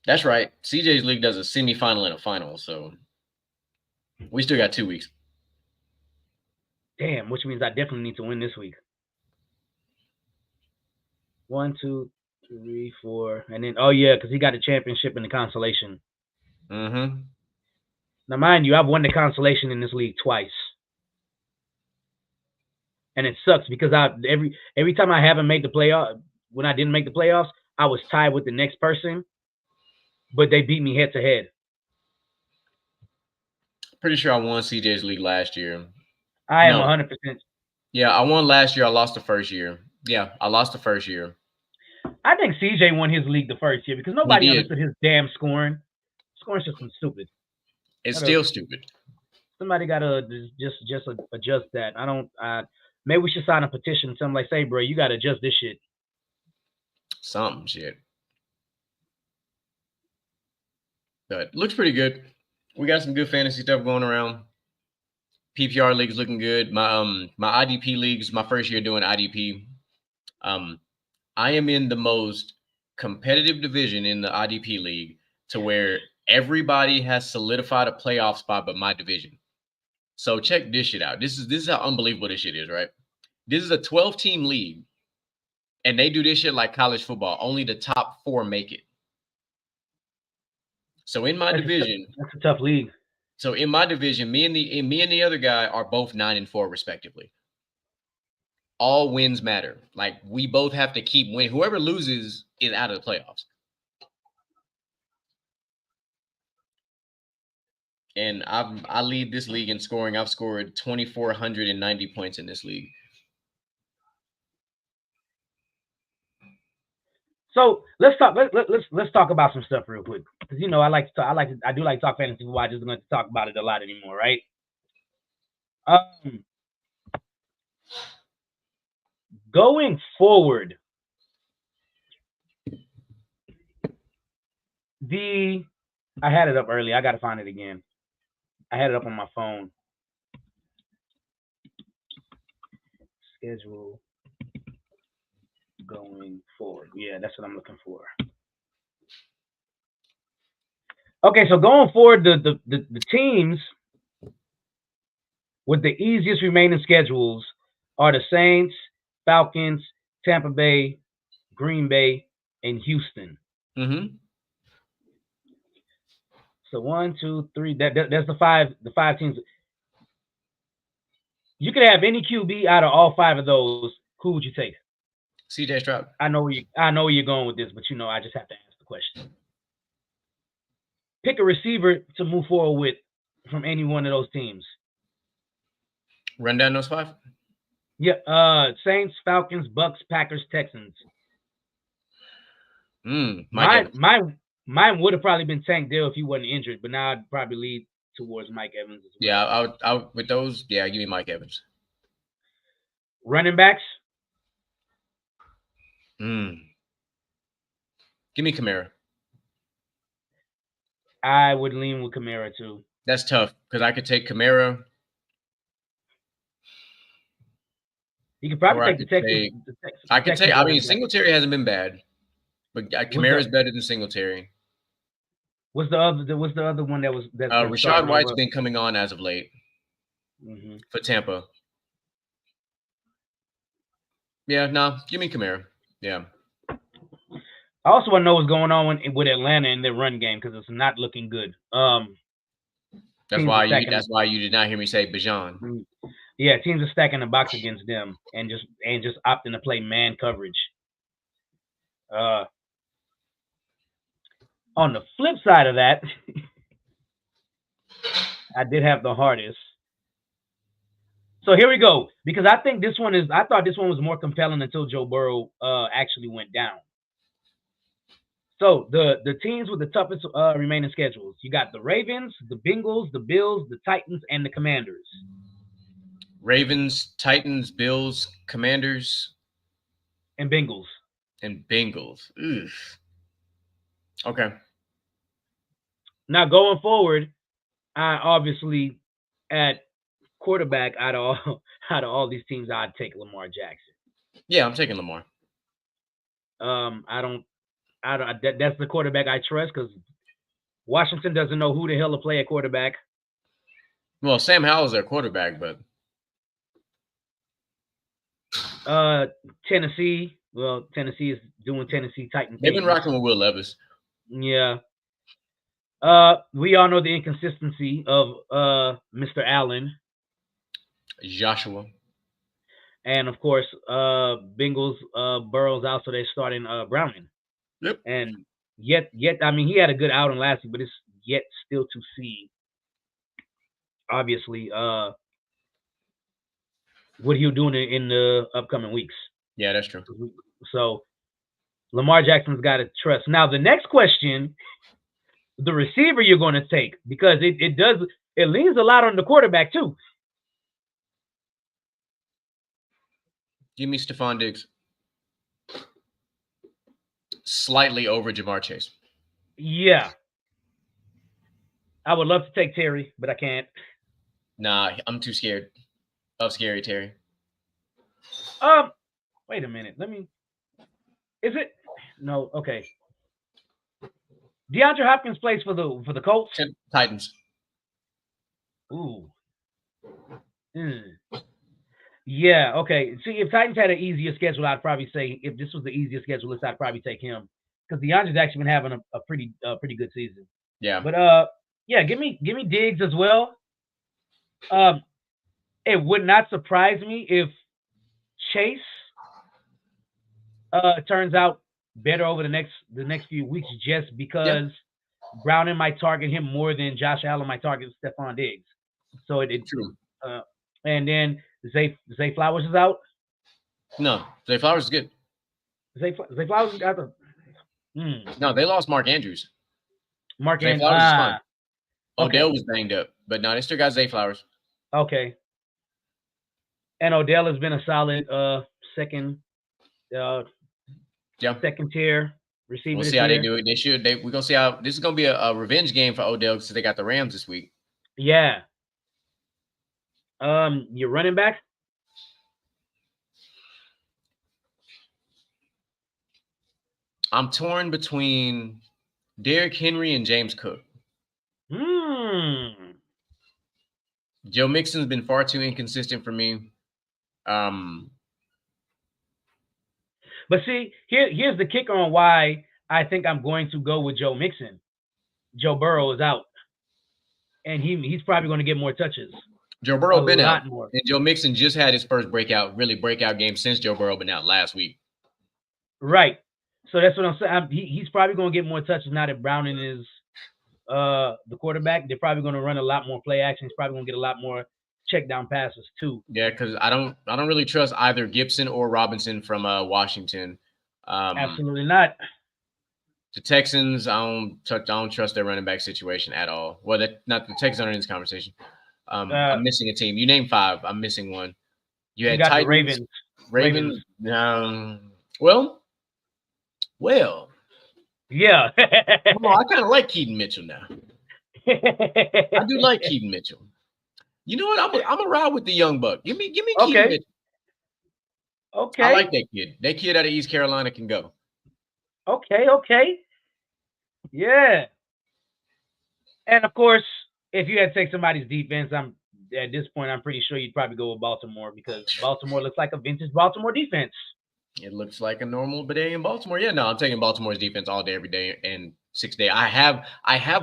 B: that's right. CJ's league does a semifinal and a final, so we still got 2 weeks.
C: Damn, which means I definitely need to win this week. 1, 2, 3, 4, and then because he got a championship in the consolation.
B: Mm-hmm.
C: Now, mind you, I've won the consolation in this league twice, and it sucks because every time I haven't made the playoff, when I didn't make the playoffs, I was tied with the next person, but they beat me head to head.
B: Pretty sure I won CJ's league last year.
C: I am
B: No.
C: 100%.
B: Yeah, I won last year. I lost the first year. Yeah, I lost the first year.
C: I think CJ won his league the first year because
B: He
C: nobody
B: did.
C: understood his damn scoring. Scoring system stupid.
B: It's
C: Gotta-
B: still stupid.
C: Somebody gotta just adjust that. Maybe we should sign a petition. Something like, say, bro, you gotta adjust this shit.
B: Something shit. But looks pretty good. We got some good fantasy stuff going around. PPR leagues looking good. My IDP leagues, my first year doing IDP. I am in the most competitive division in the IDP league to where everybody has solidified a playoff spot but my division. So check this shit out. This is how unbelievable this shit is, right? This is a 12-team league, and they do this shit like college football. Only the top 4 make it. So in my division,
C: that's a tough league.
B: So in my division, me and the other guy are both 9-4 respectively. All wins matter. Like we both have to keep winning. Whoever loses is out of the playoffs. And I lead this league in scoring. I've scored 2,490 points in this league.
C: So let's talk. Let's talk about some stuff real quick because I do like to talk fantasy football. I just don't like to talk about it a lot anymore, right? Going forward, I had it up early. I got to find it again. I had it up on my phone. Schedule going forward. Yeah, that's what I'm looking for. Okay, so going forward, the teams with the easiest remaining schedules are the Saints, Falcons, Tampa Bay, Green Bay, and Houston.
B: Mm-hmm.
C: So 1, 2, 3. That's the five teams. You could have any QB out of all 5 of those. Who would you take?
B: CJ Stroud.
C: I know where you're going with this, but I just have to ask the question. Pick a receiver to move forward with from any one of those teams.
B: Run down those 5.
C: Yeah, Saints, Falcons, Bucks, Packers, Texans. Mine would have probably been Tank Dell if he wasn't injured, but now I'd probably lead towards Mike Evans as well.
B: Yeah, I would with those. Yeah, give me Mike Evans.
C: Running backs.
B: Give me Kamara.
C: I would lean with Kamara too.
B: That's tough because I could take Kamara.
C: You could probably take the Texans.
B: I could take. I mean, Singletary hasn't been bad, but Kamara is better than Singletary.
C: What's the other one that was that?
B: Rashad White's been coming on as of late for Tampa. Yeah, no, give me Kamara. Yeah.
C: I also want to know what's going on with Atlanta in their run game because it's not looking good.
B: That's why you did not hear me say Bijan.
C: Yeah, teams are stacking the box against them and just opting to play man coverage. On the flip side of that, I did have the hardest. So here we go, because I thought this one was more compelling until Joe Burrow actually went down. So the teams with the toughest remaining schedules, you got the Ravens, the Bengals, the Bills, the Titans, and the Commanders.
B: Ravens, Titans, Bills, Commanders,
C: and Bengals.
B: Oof. Okay.
C: Now going forward, I obviously at quarterback out of all these teams, I'd take Lamar Jackson.
B: Yeah, I'm taking Lamar.
C: That's the quarterback I trust because Washington doesn't know who the hell to play at quarterback.
B: Well, Sam Howell's their quarterback, but
C: Tennessee. Well, Tennessee is doing Tennessee Titans.
B: They've been rocking with Will Levis.
C: Yeah. We all know the inconsistency of Mr. Allen.
B: Joshua.
C: And of course, Bengals Burrow's out, so they're starting Browning.
B: Yep.
C: And yet, I mean, he had a good outing last week, but it's yet still to see. Obviously, what he'll do in the upcoming weeks.
B: Yeah, that's true.
C: So Lamar Jackson's got to trust. Now the next question, the receiver you're going to take, because it leans a lot on the quarterback too.
B: Give me Stephon Diggs. Slightly over Jamar Chase.
C: Yeah. I would love to take Terry, but I can't.
B: Nah, I'm too scared of scary Terry.
C: Wait a minute. Is it? No, okay. DeAndre Hopkins plays for the Colts?
B: Titans.
C: Ooh. Yeah, okay. See, if Titans had an easier schedule, I'd probably say if this was the easiest schedule list, I'd probably take him. Because DeAndre's actually been having a pretty good season.
B: Yeah.
C: But yeah, give me Diggs as well. It would not surprise me if Chase turns out better over the next few weeks, just because Browning might target him more than Josh Allen might target Stephon Diggs. So it's true. And then Zay Flowers is out.
B: No, Zay Flowers is good.
C: Zay Flowers got the.
B: No, they lost Mark Andrews.
C: Zay
B: Flowers is fine. Odell
C: okay.
B: was banged up, but no, they still got Zay Flowers.
C: Okay. And Odell has been a solid second tier receiver.
B: We'll see how they do it. We're gonna see how this is gonna be a revenge game for Odell because they got the Rams this week.
C: Yeah. Your running back?
B: I'm torn between Derrick Henry and James Cook. Joe Mixon's been far too inconsistent for me.
C: But see, here's the kicker on why I think I'm going to go with Joe Mixon. Joe Burrow is out, and he's probably going to get more touches.
B: Joe Burrow been out, and Joe Mixon just had his first breakout game since Joe Burrow been out last week.
C: Right. So that's what I'm saying. He's probably going to get more touches now that Browning is the quarterback. They're probably going to run a lot more play action. He's probably going to get a lot more check down passes too.
B: Yeah, because I don't really trust either Gibson or Robinson from Washington.
C: Absolutely not.
B: The Texans, I don't trust their running back situation at all. Well, not the Texans aren't in this conversation. I'm missing a team. You named 5. I'm missing one. You had Titans,
C: the Ravens.
B: Well.
C: Yeah.
B: I kind of like Keaton Mitchell now. I do like Keaton Mitchell. You know what? I'm gonna ride with the young buck. Give me Keaton Mitchell.
C: Okay.
B: I like that kid. That kid out of East Carolina can go.
C: Okay. Yeah. And of course, if you had to take somebody's defense, at this point, I'm pretty sure you'd probably go with Baltimore, because Baltimore looks like a vintage Baltimore defense.
B: It looks like a normal day in Baltimore. Yeah, no, I'm taking Baltimore's defense all day, every day, and 6 days. I have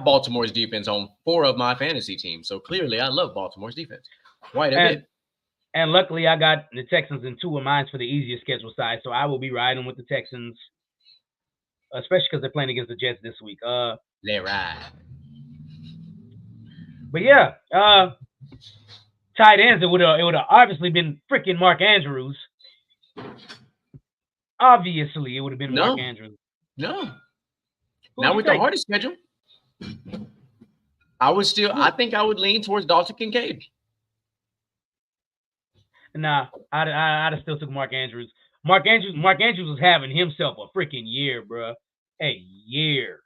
B: Baltimore's defense on 4 of my fantasy teams, so clearly I love Baltimore's defense. Quite a bit.
C: And luckily, I got the Texans in 2 of mine for the easier schedule side, so I will be riding with the Texans, especially because they're playing against the Jets this week.
B: They ride.
C: But yeah, tight ends, it would have obviously been freaking Mark Andrews. Obviously, it would have been Mark Andrews.
B: No. Now with the hardest schedule, I think I would lean towards Dalton Kincaid.
C: Nah, I'd have still took Mark Andrews. Mark Andrews was having himself a freaking year, bro. A year.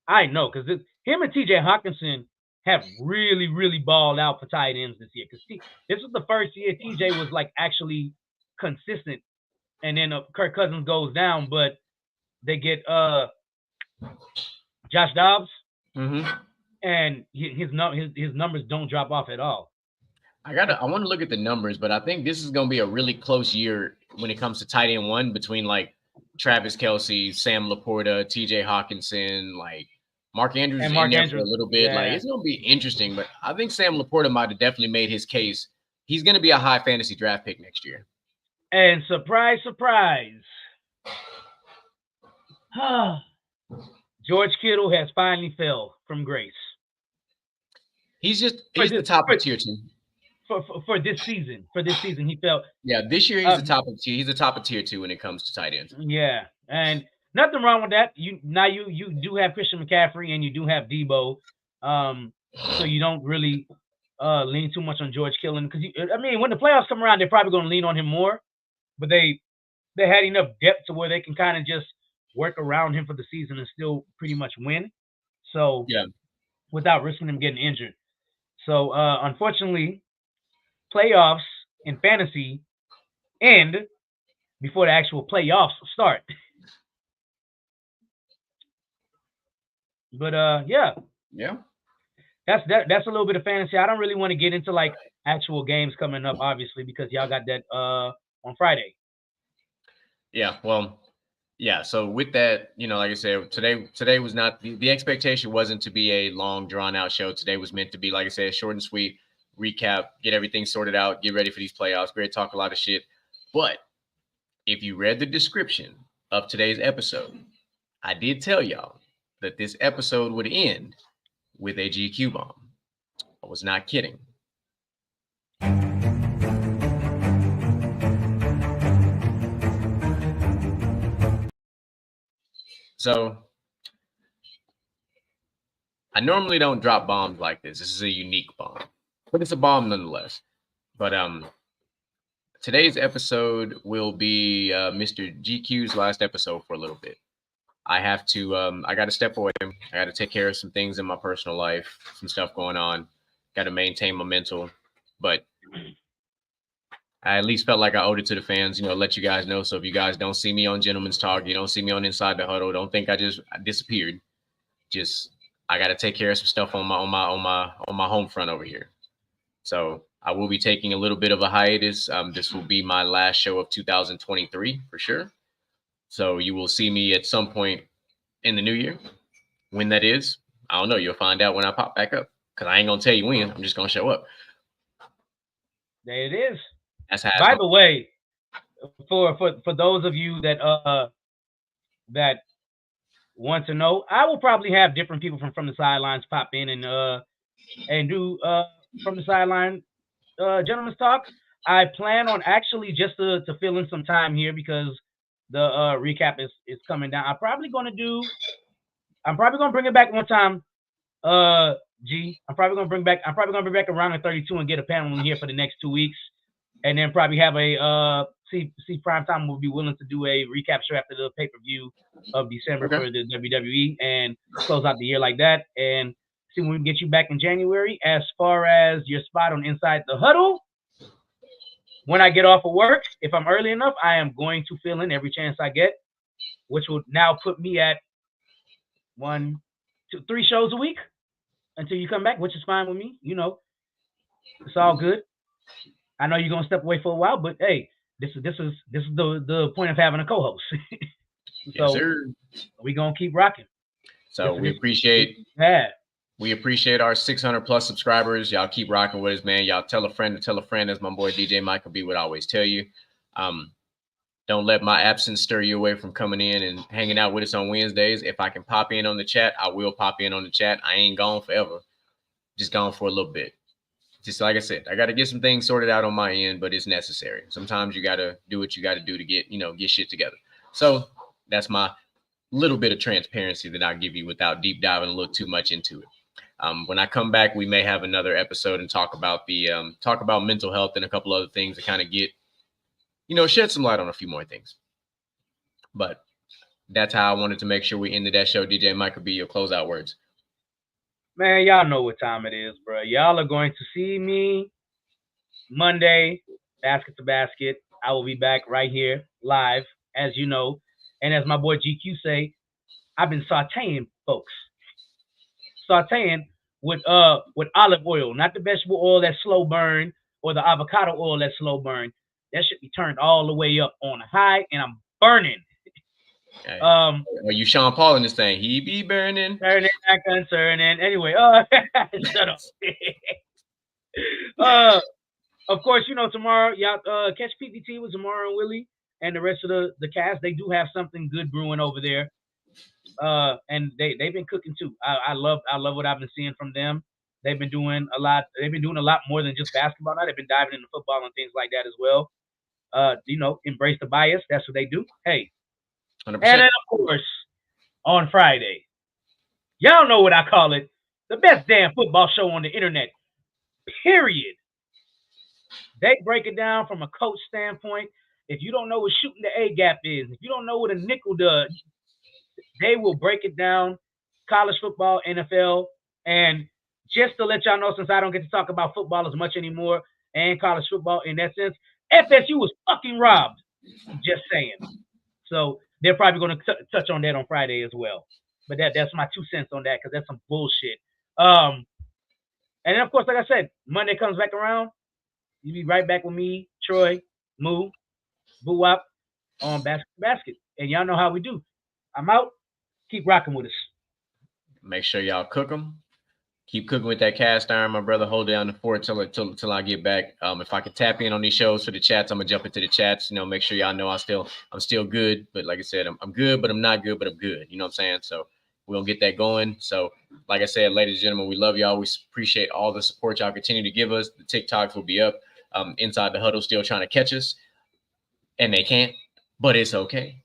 C: I know, because him and T.J. Hawkinson have really, really balled out for tight ends this year. Because this was the first year T.J. was like actually consistent. And then Kirk Cousins goes down, but they get Josh Dobbs, and his numbers don't drop off at all.
B: I want to look at the numbers, but I think this is going to be a really close year when it comes to tight end 1 between like Travis Kelce, Sam Laporta, T.J. Hawkinson, like Mark Andrews in there for a little bit. Yeah. Like it's going to be interesting, but I think Sam Laporta might have definitely made his case. He's going to be a high fantasy draft pick next year.
C: And surprise, George Kittle has finally fell from grace.
B: He's the top of tier 2.
C: for this season. For this season, he felt.
B: Yeah, this year he's a top of tier. He's a top of tier 2 when it comes to tight ends.
C: Yeah, and nothing wrong with that. You do have Christian McCaffrey and you do have Debo, so you don't really lean too much on George Kittle because I mean when the playoffs come around, they're probably going to lean on him more. But they had enough depth to where they can kind of just work around him for the season and still pretty much win. So
B: yeah,
C: without risking him getting injured. So unfortunately, playoffs in fantasy end before the actual playoffs start. But yeah, that's a little bit of fantasy. I don't really want to get into like actual games coming up, obviously, because y'all got that on Friday.
B: Yeah, well, yeah. So with that, you know, like I said, today was not the expectation wasn't to be a long drawn out show. Today was meant to be, like I said, short and sweet, recap, get everything sorted out, get ready for these playoffs. Great, talk a lot of shit. But if you read the description of today's episode, I did tell y'all that this episode would end with a GQ bomb. I was not kidding. So I normally don't drop bombs like this. This is a unique bomb, but it's a bomb nonetheless. But today's episode will be Mr.GQ's last episode for a little bit. I have to, I got to step away. I got to take care of some things in my personal life, some stuff going on. Got to maintain my mental, but I at least felt like I owed it to the fans, you know, let you guys know. So if you guys don't see me on Gentleman's Talk, you don't see me on Inside the Huddle, don't think I disappeared. Just I got to take care of some stuff on my home front over here. So I will be taking a little bit of a hiatus. This will be my last show of 2023 for sure. So you will see me at some point in the new year. When that is, I don't know. You'll find out when I pop back up because I ain't gonna tell you when. I'm just gonna show up.
C: There it is.
B: That's how.
C: By the way, for those of you that that want to know, I will probably have different people from the sidelines pop in and do from the sideline Gentleman's Talk. I plan on actually just to fill in some time here because the recap is coming down. I'm probably gonna bring it back one time. I'm probably gonna bring back around 32 and get a panel in here for the next 2 weeks, and then probably have a see Primetime will be willing to do a recap show after the pay-per-view of December for the WWE and close out the year like that, and see when we can get you back in January. As far as your spot on Inside the Huddle, when I get off of work, if I'm early enough, I am going to fill in every chance I get, which will now put me at 1, 2, 3 shows a week until you come back, which is fine with me. You know, it's all good. I know you're gonna step away for a while, but hey, this is the point of having a co-host. So
B: yes, sir.
C: We're gonna keep rocking.
B: So we appreciate our 600 plus subscribers. Y'all keep rocking with us, man. Y'all tell a friend to tell a friend, as my boy DJ Micah B would always tell you. Don't let my absence stir you away from coming in and hanging out with us on Wednesdays. If I can pop in on the chat, I will pop in on the chat. I ain't gone forever. Just gone for a little bit. Just like I said, I got to get some things sorted out on my end, but it's necessary. Sometimes you got to do what you got to do to get shit together. So that's my little bit of transparency that I'll give you without deep diving a little too much into it. When I come back, we may have another episode and talk about mental health and a couple other things to kind of get, shed some light on a few more things. But that's how I wanted to make sure we ended that show. DJ Micah B, your closeout words.
C: Man, y'all know what time it is, bro. Y'all are going to see me Monday, basket to basket. I will be back right here live, as you know. And as my boy GQ say, I've been sauteing, folks. Sauteing with olive oil, not the vegetable oil that's slow burn or the avocado oil that's slow burn. That should be turned all the way up on high, and I'm burning.
B: Okay. Are you Sean Paul in this thing? He be burning.
C: Burning, not concerning. Anyway, shut up. Of course, tomorrow, y'all catch PPT with Zamara and Willie and the rest of the cast. They do have something good brewing over there. And they've been cooking too. I love what I've been seeing from them. They've been doing a lot. They've been doing a lot more than just basketball now. They've been diving into football and things like that as well. Embrace the bias. That's what they do. Hey.
B: 100%.
C: And then, of course, on Friday, y'all know what I call it. The best damn football show on the internet. Period. They break it down from a coach standpoint. If you don't know what shooting the A-gap is, if you don't know what a nickel does, they will break it down. College football, NFL, and just to let y'all know, since I don't get to talk about football as much anymore and college football in that sense, FSU was fucking robbed. Just saying. So they're probably going to touch on that on Friday as well. But that's my 2 cents on that because that's some bullshit. And then, of course, like I said, Monday comes back around. You be right back with me, Troy, Moo, Boo-Wop on Basket. And y'all know how we do. I'm out. Keep rocking with us.
B: Make sure y'all cook them. Keep cooking with that cast iron, my brother. Hold down the fort till I get back. If I can tap in on these shows for the chats, I'm gonna jump into the chats. Make sure y'all know I'm still good. But like I said, I'm good, but I'm not good, but I'm good. You know what I'm saying? So we'll get that going. So like I said, ladies and gentlemen, we love y'all. We appreciate all the support y'all continue to give us. The TikToks will be up. Inside the Huddle still trying to catch us, and they can't, but it's okay.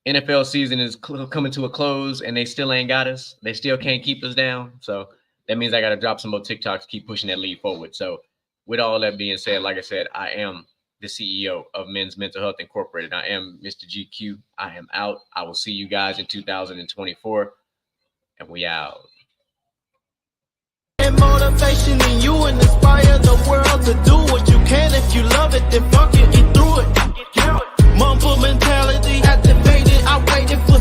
B: NFL season is coming to a close, and they still ain't got us. They still can't keep us down. So that means I got to drop some more TikToks, keep pushing that lead forward. So with all that being said, like I said, I am the CEO of Men's Mental Health Incorporated. I am Mr.GQ. I am out. I will see you guys in 2024, and we out.
A: And motivation in you and inspire the world to do what you can. If you love it, then fuck it, get through it. Mumble mentality activated. I waited for